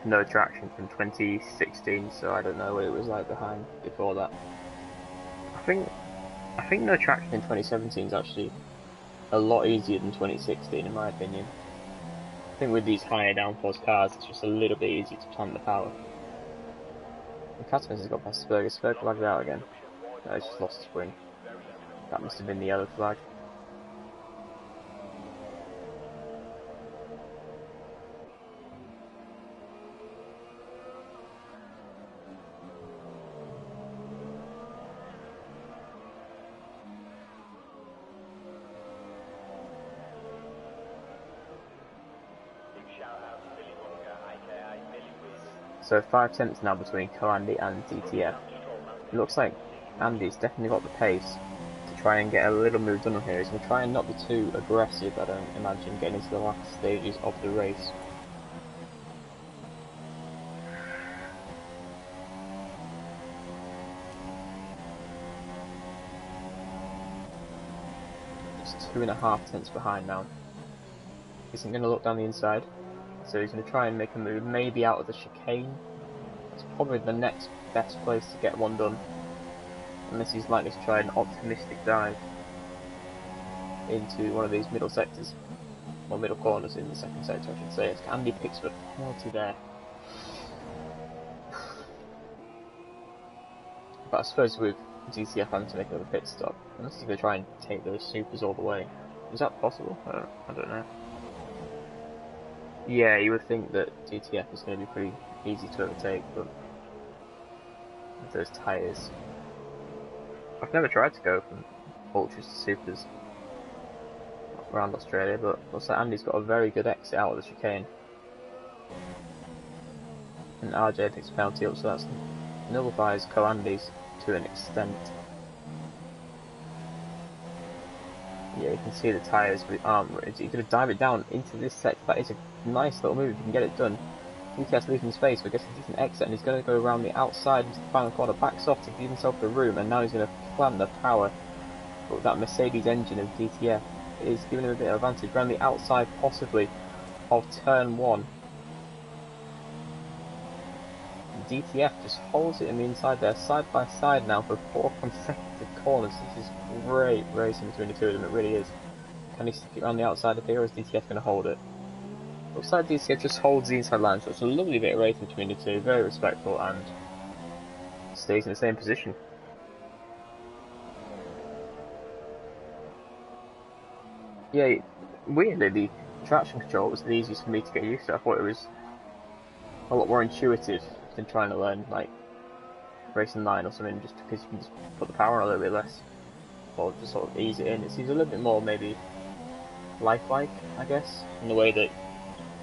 no traction from 2016, so I don't know what it was like behind before that. I think no traction in 2017 is actually a lot easier than 2016 in my opinion. I think with these higher downforce cars, it's just a little bit easier to plant the power. The Catalyst has got past Spurger. Spurger flagged out again. No, he's just lost his wing. That must have been the yellow flag. So 5 tenths now between Co-Andy and DTF. It looks like Andy's definitely got the pace to try and get a little move done on here. He's going to try and not be too aggressive, I don't imagine, getting into the last stages of the race. Just 2.5 tenths behind now. Isn't going to look down the inside, so he's going to try and make a move, maybe out of the chicane. That's probably the next best place to get one done, unless he's likely to try an optimistic dive into one of these middle sectors, or middle corners in the second sector I should say. As Andy picks up a penalty there. But I suppose with DCF having to make another pit stop, unless he's going to try and take those supers all the way. Is that possible? I don't know. Yeah, you would think that DTF is going to be pretty easy to overtake, but with those tyres. I've never tried to go from ultras to supers around Australia, but looks like Andy's got a very good exit out of the chicane. And RJ takes a penalty up, so that nullifies Co-Andy's to an extent. Yeah, you can see the tyres with arm. You're going to dive it down into this sector. That is a nice little move if you can get it done. DTF's leaving space, but gets a decent exit, and he's going to go around the outside into the final corner, backs off to give himself the room, and now he's going to plant the power. But that Mercedes engine of DTF is giving him a bit of advantage around the outside, possibly, of turn 1. DTF just holds it in the inside there, side by side now for 4 consecutive corners. This is great racing between the two of them, it really is. Can he stick it around the outside of here, or is DTF going to hold it? Looks like DTF just holds the inside line, so it's a lovely bit of racing between the two, very respectful, and stays in the same position. Yeah, weirdly, the traction control was the easiest for me to get used to. I thought it was a lot more intuitive than trying to learn, like, racing line or something, just because you can just put the power on a little bit less, or just sort of ease it in. It seems a little bit more, maybe, lifelike, I guess, in the way that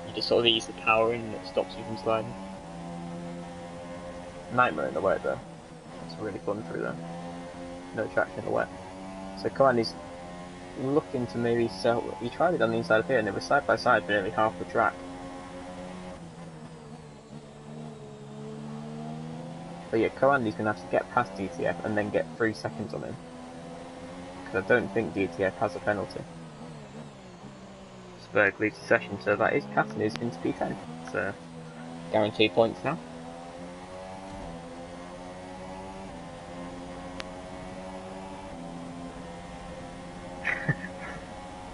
you just sort of ease the power in and it stops you from sliding. Nightmare in the wet though. It's really fun through there. No traction in the wet. So Co-Andy's looking to maybe sell. He tried it on the inside of here and they were side by side for nearly half the track. But yeah, Co-Andy's going to have to get past DTF and then get 3 seconds on him. Because I don't think DTF has a penalty. Berg leaves the session, so that is passing his into P10. So, guaranteed points now.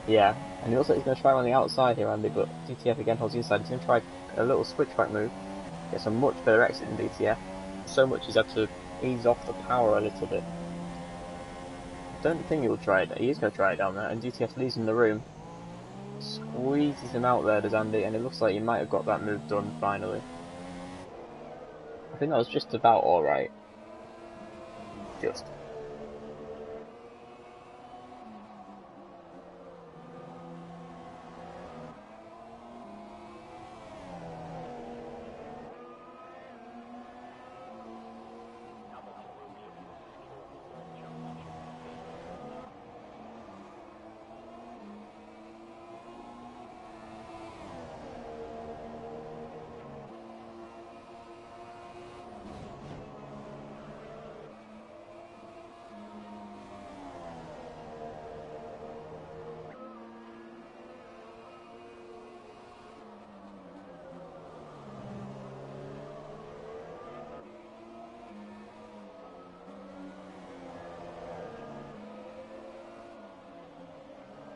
Yeah, And he looks like he's going to try on the outside here, Andy, but DTF again holds the inside. He's going to try a little switchback move. Gets a much better exit than DTF. So much he's had to ease off the power a little bit. I don't think he'll try it. He is going to try it down there, and DTF leaves him the room. Squeezes him out there, does Andy, and it looks like he might have got that move done finally. I think that was just about alright. Just.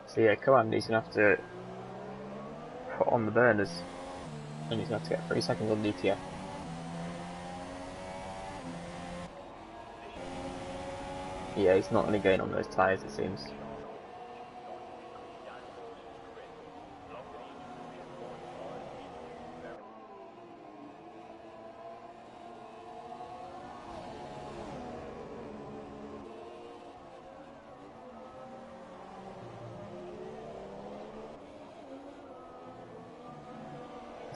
So yeah, Andy's going to have to put on the burners, and he's going to have to get 3 seconds on DTF. Yeah, he's not going to gain on those tyres, it seems.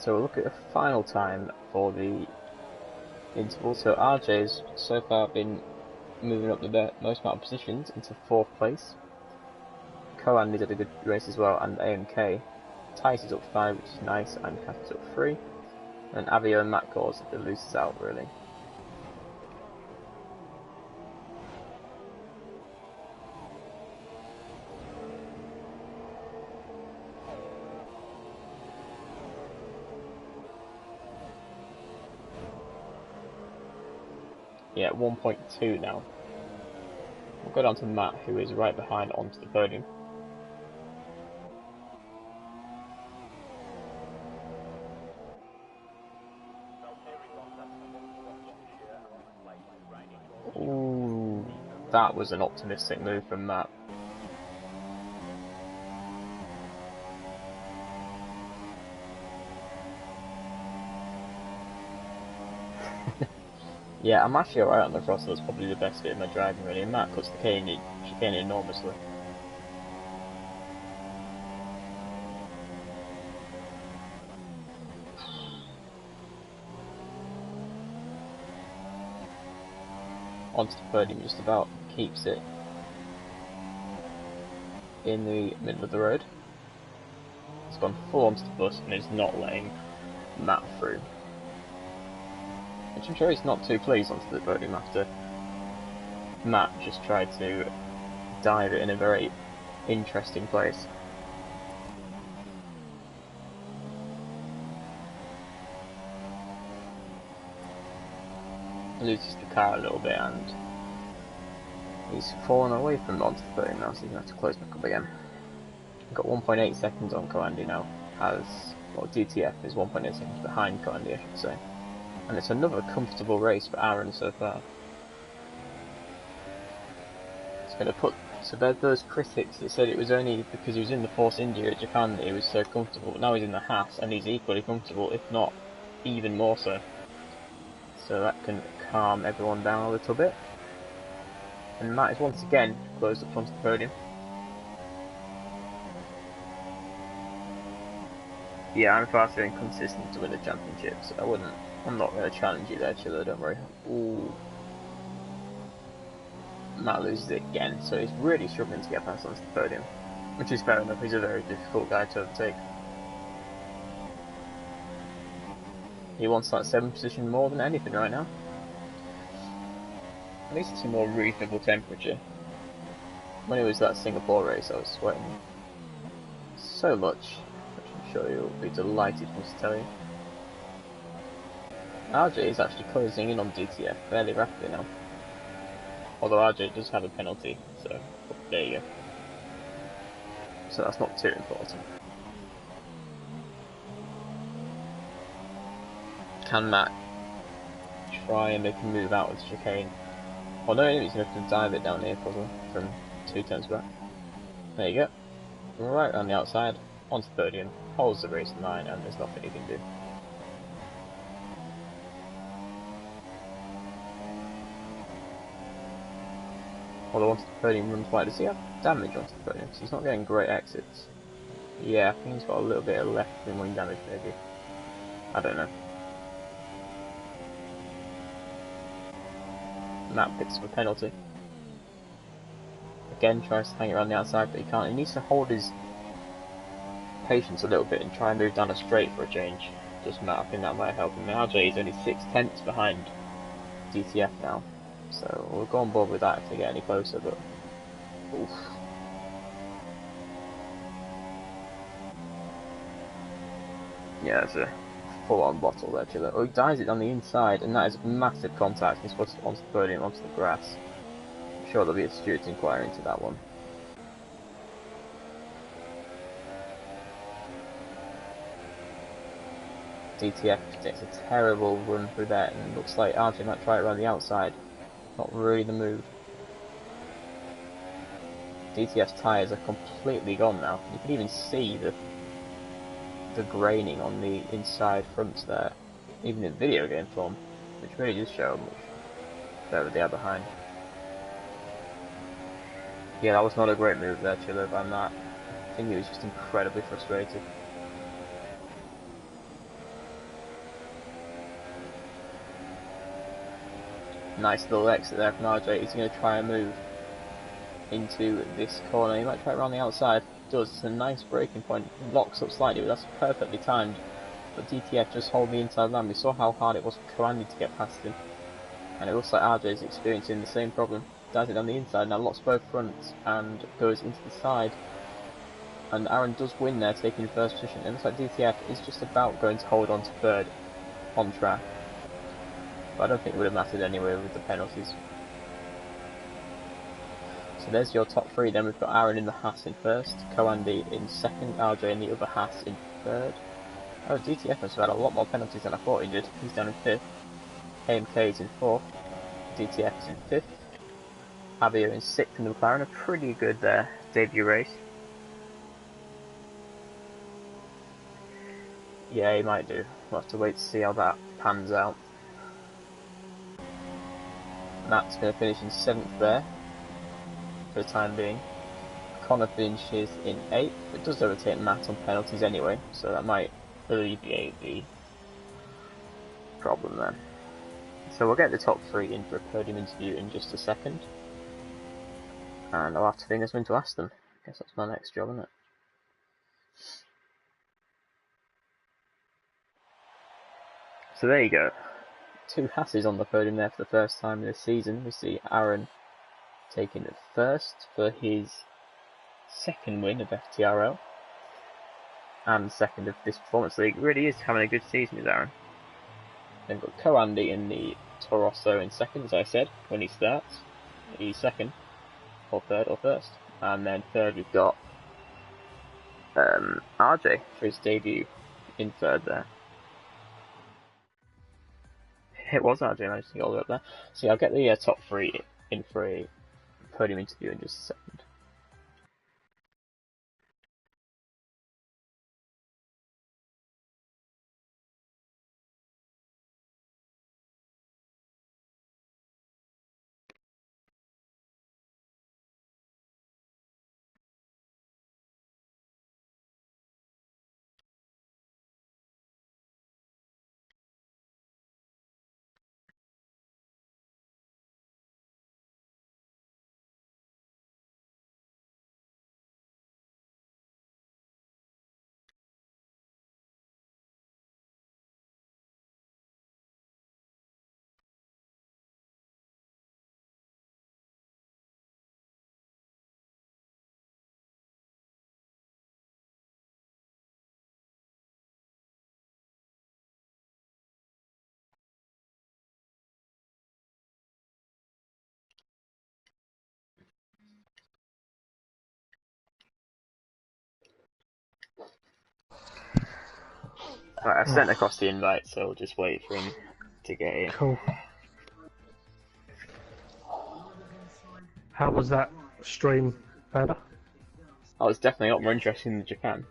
So we'll look at the final time for the interval. So RJ's so far been moving up the most amount of positions into 4th place. Andy did a good race as well, and AMK. Tice is up 5, which is nice, and Cat is up 3. And Avio and Matt Cause the losers out, really. Yeah, 1.2 now. We'll go down to Matt, who is right behind onto the podium. Ooh, that was an optimistic move from Matt. Yeah, I'm actually alright on the cross. That's probably the best bit of my driving, really. And Matt cuts the chicane enormously. Onto the podium, just about keeps it in the middle of the road. It's gone full onto the bus and is not letting Matt through. Which I'm sure he's not too pleased onto the podium after Matt just tried to dive it in a very interesting place. Loses the car a little bit and he's fallen away from onto the podium now, so he's going to have to close back up again. Got 1.8 seconds on Andy now, as well, DTF is 1.8 seconds behind Andy, I should say. And it's another comfortable race for Aaron so far. It's going to put to bed those critics that said it was only because he was in the Force India at Japan that he was so comfortable. Now he's in the Haas and he's equally comfortable, if not even more so. So that can calm everyone down a little bit. And Matt is once again closed up onto the podium. Yeah, I'm far too inconsistent to win the championship, so I'm not going to challenge you there, Chiller, don't worry. Ooh. Matt loses it again, so he's really struggling to get past onto the podium. Which is fair enough, he's a very difficult guy to overtake. He wants that 7th position more than anything right now. At least it's a more reasonable temperature. When it was that Singapore race, I was sweating so much, which I'm sure you'll be delighted for me to tell you. RJ is actually closing in on DTF fairly rapidly now. Although RJ does have a penalty, so there you go. so that's not too important. Can Matt try and make a move out with chicane? Oh no, he's going to have to dive it down here probably from 2 turns back. There you go. Right on the outside, onto the podium, holds the racing line, and there's nothing he can do. Although onto the podium runs wide, does he have damage onto the podium? So he's not getting great exits. Yeah, I think he's got a little bit of left wing damage maybe. I don't know. Matt picks up a penalty. Again tries to hang it around the outside, but he can't. He needs to hold his patience a little bit and try and move down a straight for a change. Just Matt, I think that might help him. RJ is only 6/10 behind DTF now, so we'll go on board with that if they get any closer, but oof. Yeah, it's a full-on bottle there, Chiller. Oh, he dies it on the inside, and that is massive contact. He's supposed to onto the podium, onto the grass. I'm sure there'll be a steward's inquiry into that one. DTF takes a terrible run through there, and looks like RJ might try it around the outside. Not really the move. DTF's tyres are completely gone now. You can even see the graining on the inside fronts there, even in video game form, which really does show how much better they are behind. Yeah, that was not a great move there, Chiller, by Matt. I think he was just incredibly frustrated. Nice little exit there from RJ. He's going to try and move into this corner. He might try it around the outside. Does. It's a nice braking point. Locks up slightly, but that's perfectly timed. But DTF just hold the inside line. We saw how hard it was for Kawandi to get past him. And it looks like RJ is experiencing the same problem. Does it on the inside, now locks both fronts and goes into the side. And Aaron does win there, taking first position. It looks like DTF is just about going to hold on to third on track. But I don't think it would have mattered anyway with the penalties. So there's your top three. Then we've got Aaron in the Haas in first, Kawandi in second, RJ in the other Haas in third. Oh, DTF must have had a lot more penalties than I thought he did. He's down in fifth. AMK is in fourth. DTF is in fifth. Javier in sixth in the McLaren. A pretty good debut race. Yeah, he might do. We'll have to wait to see how that pans out. Matt's going to finish in 7th there, for the time being. Connor finishes in 8th. It does overtake Matt on penalties anyway, so that might alleviate the problem there. So we'll get the top 3 in for a podium interview in just a second. And I'll have to think of something to ask them. I guess that's my next job, isn't it? So there you go. 2 Hasses on the podium there for the first time this season. We see Aaron taking it first for his second win of FTRL and second of this Performance League. Really is having a good season, is Aaron. Then we've got Kawandi in the Torosso in second, as I said, when he starts. He's second, or third, or first. And then third we've got RJ for his debut in third there. It was RJ, I managed to get all the way up there. So yeah, I'll get the top 3 in for a podium interview in just a second. Right, I've sent across the invite, so we'll just wait for him to get in. Cool. How was that stream, Panda? Oh, it's definitely a lot more interesting than Japan.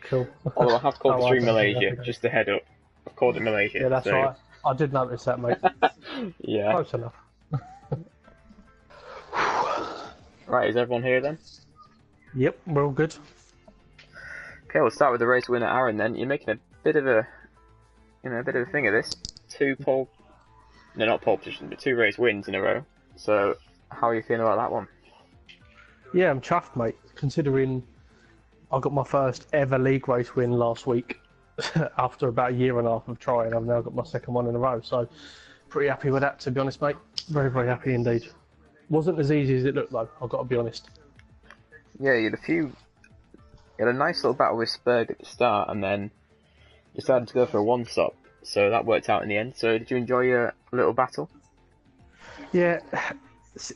Cool. Although I have called the Oh, I stream don't think Malaysia, that's just a head up. I've called it Malaysia. Yeah, that's so... right. I did notice that, mate. Yeah. Close enough. Right, is everyone here then? Yep, we're all good. Okay, we'll start with the race winner, Aaron. Then you're making a bit of a, a bit of a thing of this. Not pole position, but 2 race wins in a row. So, how are you feeling about that one? Yeah, I'm chuffed, mate. Considering I got my first ever league race win last week after about a year and a half of trying. I've now got my second one in a row. So, pretty happy with that, to be honest, mate. Very, very happy indeed. Wasn't as easy as it looked, though. I've got to be honest. Yeah, you had a nice little battle with Spurg at the start, and then decided to go for a one-stop. So that worked out in the end. So did you enjoy your little battle? Yeah,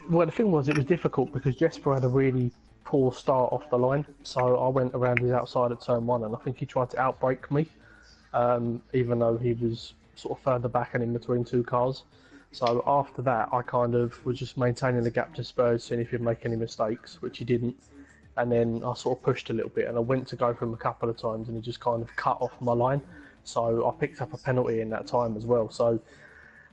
well, the thing was, it was difficult because Jesper had a really poor start off the line. So I went around his outside at turn 1, and I think he tried to outbrake me, even though he was sort of further back and in between 2 cars. So after that, I kind of was just maintaining the gap to Spurs, seeing if he'd make any mistakes, which he didn't. And then I sort of pushed a little bit, and I went to go for him a couple of times, and he just kind of cut off my line. So I picked up a penalty in that time as well. So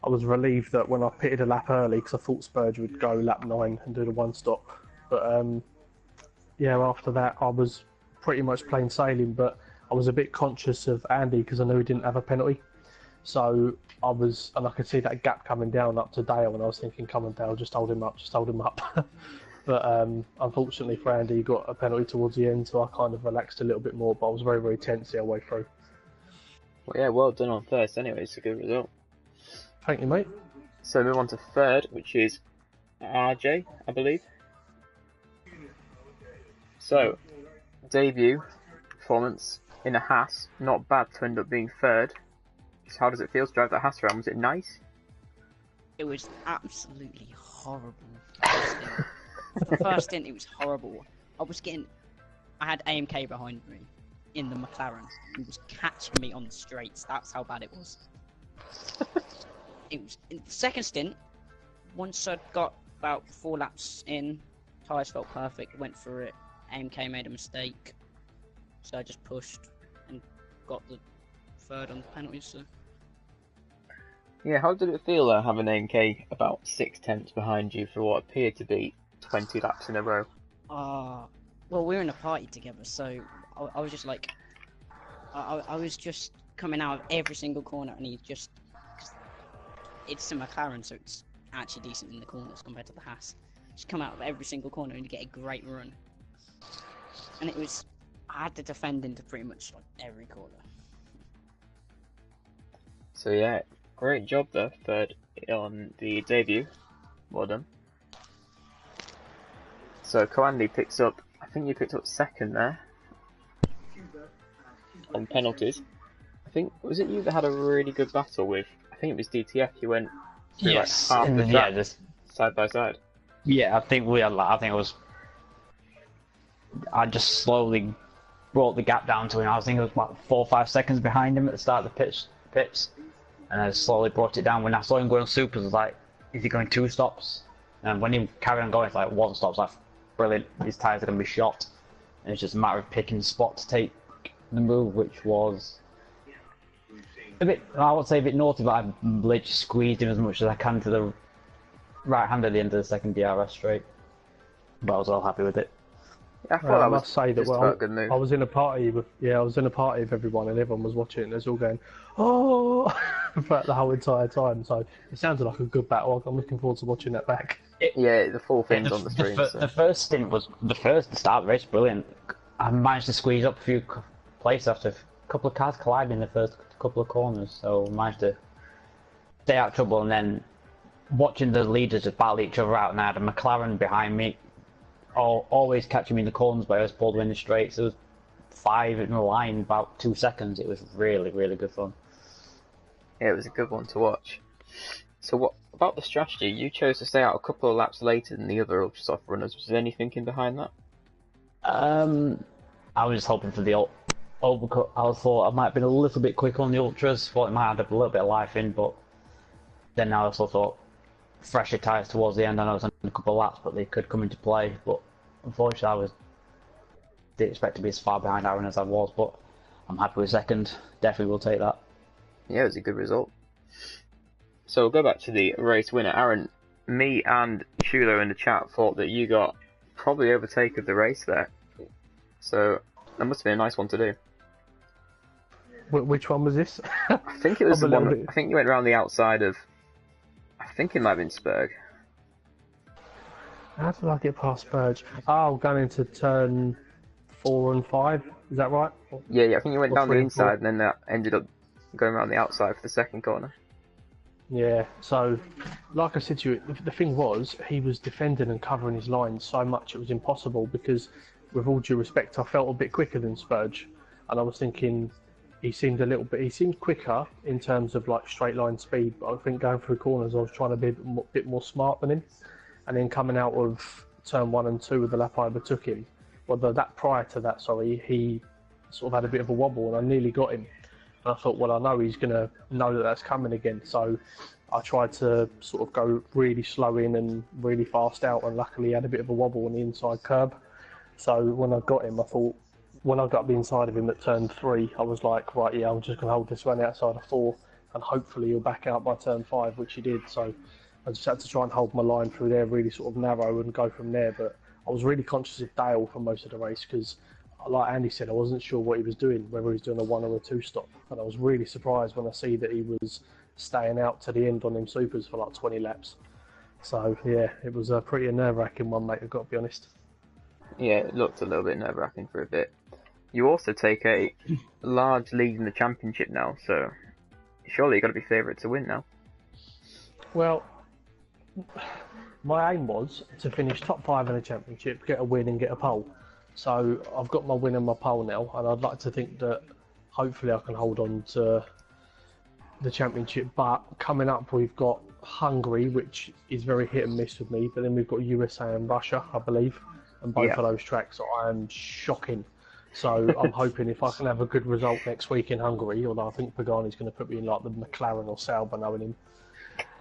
I was relieved that when I pitted a lap early, because I thought Spurge would go lap 9 and do the one-stop. But yeah, after that, I was pretty much plain sailing, but I was a bit conscious of Andy because I knew he didn't have a penalty. So and I could see that gap coming down up to Dale, and I was thinking, come on, Dale, just hold him up. But unfortunately for Andy, he got a penalty towards the end, so I kind of relaxed a little bit more, but I was very, very tense the whole way through. Well, yeah, well done on first anyway, it's a good result. Thank you, mate. So move on to third, which is RJ, I believe. So, debut performance in a Haas, not bad to end up being third. So how does it feel to drive that Haas around? Was it nice? It was absolutely horrible. The first stint, it was horrible. I had AMK behind me in the McLaren. He was catching me on the straights. That's how bad it was. It was in the second stint. Once I got about 4 laps in, tyres felt perfect. Went for it. AMK made a mistake, so I just pushed and got the third on the penalties. So. Yeah, how did it feel having AMK about 6/10 behind you for what appeared to be 20 laps in a row? Well, we were in a party together, so I was just like, I was just coming out of every single corner, and it's a McLaren, so it's actually decent in the corners compared to the Haas. Just come out of every single corner and you get a great run. And I had to defend into pretty much like every corner. So yeah, great job there, third on the debut. Well done. So Coandy I think you picked up second there on penalties. I think, was it you that had a really good battle with, I think it was DTF, you went through like half the track, side by side. Yeah, I think I just slowly brought the gap down to him. I think it was about 4 or 5 seconds behind him at the start of the pits, and I slowly brought it down. When I saw him going supers, I was like, is he going 2 stops? And when he carried on going, it's like 1 stop. It's like, brilliant, his tyres are going to be shot. And it's just a matter of picking the spot to take the move, which was a bit, I would say a bit naughty, but I literally squeezed him as much as I can to the right hand at the end of the second DRS straight. But I was all happy with it. Yeah, I thought I must say that a good move. I was in a party with everyone, and everyone was watching, and they was all going, "Oh!" throughout the whole entire time. So it sounded like a good battle. I'm looking forward to watching that back. Yeah, the full thing's on the stream. The first stint was the start of the race, brilliant. I managed to squeeze up a few places after a couple of cars colliding in the first couple of corners, so I managed to stay out of trouble. And then watching the leaders just battle each other out, and I had a McLaren behind me, always catching me in the corners, but I was pulled in the straights. It was 5 in the line in about 2 seconds. It was really, really good fun. Yeah, it was a good one to watch. So what about the strategy? You chose to stay out a couple of laps later than the other ultra-soft runners. Was there any thinking behind that? I was just hoping for the overcut. I thought I might have been a little bit quick on the ultras. Thought it might have a little bit of life in, but then I also thought fresher tyres towards the end. I know it was only a couple of laps, but they could come into play. But unfortunately, didn't expect to be as far behind Aaron as I was. But I'm happy with second. Definitely will take that. Yeah, it was a good result. So we'll go back to the race winner. Aaron, me and Shulo in the chat thought that you got probably overtake of the race there. So that must have been a nice one to do. Which one was this? I think it was the I'm a one. little bit- I think you went around the outside of. I think it might have been Spurg. How did I get past Spurge? Oh, going into turn 4 and 5. Is that right? Yeah. I think you went Or down the 3 and 4. inside and then that ended up going around the outside for the second corner. Yeah. So, like I said to you, the thing was he was defending and covering his lines so much it was impossible because, with all due respect, I felt a bit quicker than Spurge, and I was thinking he seemed a little bit. He seemed quicker in terms of like straight line speed, but I think going through corners I was trying to be a bit more smart than him. And then coming out of turn 1 and 2 with the lap I overtook him, well, that prior to that, sorry, he sort of had a bit of a wobble and I nearly got him. And I thought, well, I know he's going to know that that's coming again. So I tried to sort of go really slow in and really fast out, and luckily he had a bit of a wobble on the inside curb. So when I got him, I thought, when I got up the inside of him at turn 3, I was like, right, yeah, I'm just going to hold this one outside of 4 and hopefully he'll back out by turn 5, which he did. So I just had to try and hold my line through there really sort of narrow and go from there. But I was really conscious of Dale for most of the race because, like Andy said, I wasn't sure what he was doing, whether he was doing a 1 or a 2 stop. And I was really surprised when I see that he was staying out to the end on them supers for like 20 laps. So yeah, it was a pretty nerve-wracking one, mate, I've got to be honest. Yeah, it looked a little bit nerve-wracking for a bit. You also take a large lead in the championship now, so surely you've got to be favourite to win now. Well, my aim was to finish top 5 in the championship, get a win and get a pole. So I've got my win and my pole now, and I'd like to think that hopefully I can hold on to the championship. But coming up, we've got Hungary, which is very hit and miss with me, but then we've got USA and Russia, I believe, and both of those tracks I am shocking. So I'm hoping if I can have a good result next week in Hungary, although I think Pagani's going to put me in like the McLaren or Sauber knowing him.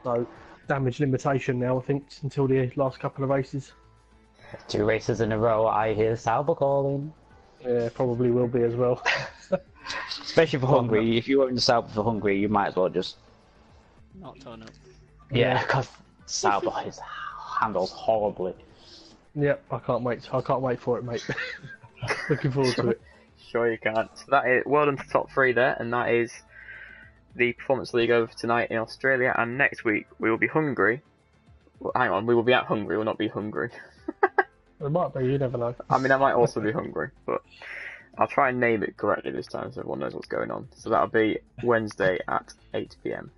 So damage limitation now, I think, until the last couple of races. 2 races in a row, I hear Sauber calling. Yeah, probably will be as well. Especially for Hungary. If you were in the Sauber for Hungary, you might as well just... Not turn up. Yeah, because Sauber handles horribly. Yep, I can't wait. I can't wait for it, mate. Looking forward to it. Sure you can. So that is well done to top 3 there, and that is the Performance League over tonight in Australia. And next week we will be Hungary. Well, hang on, we will be at Hungary. We'll not be Hungary. It might be. You never know. I mean, I might also be Hungary, but I'll try and name it correctly this time so everyone knows what's going on. So that'll be Wednesday at 8 PM.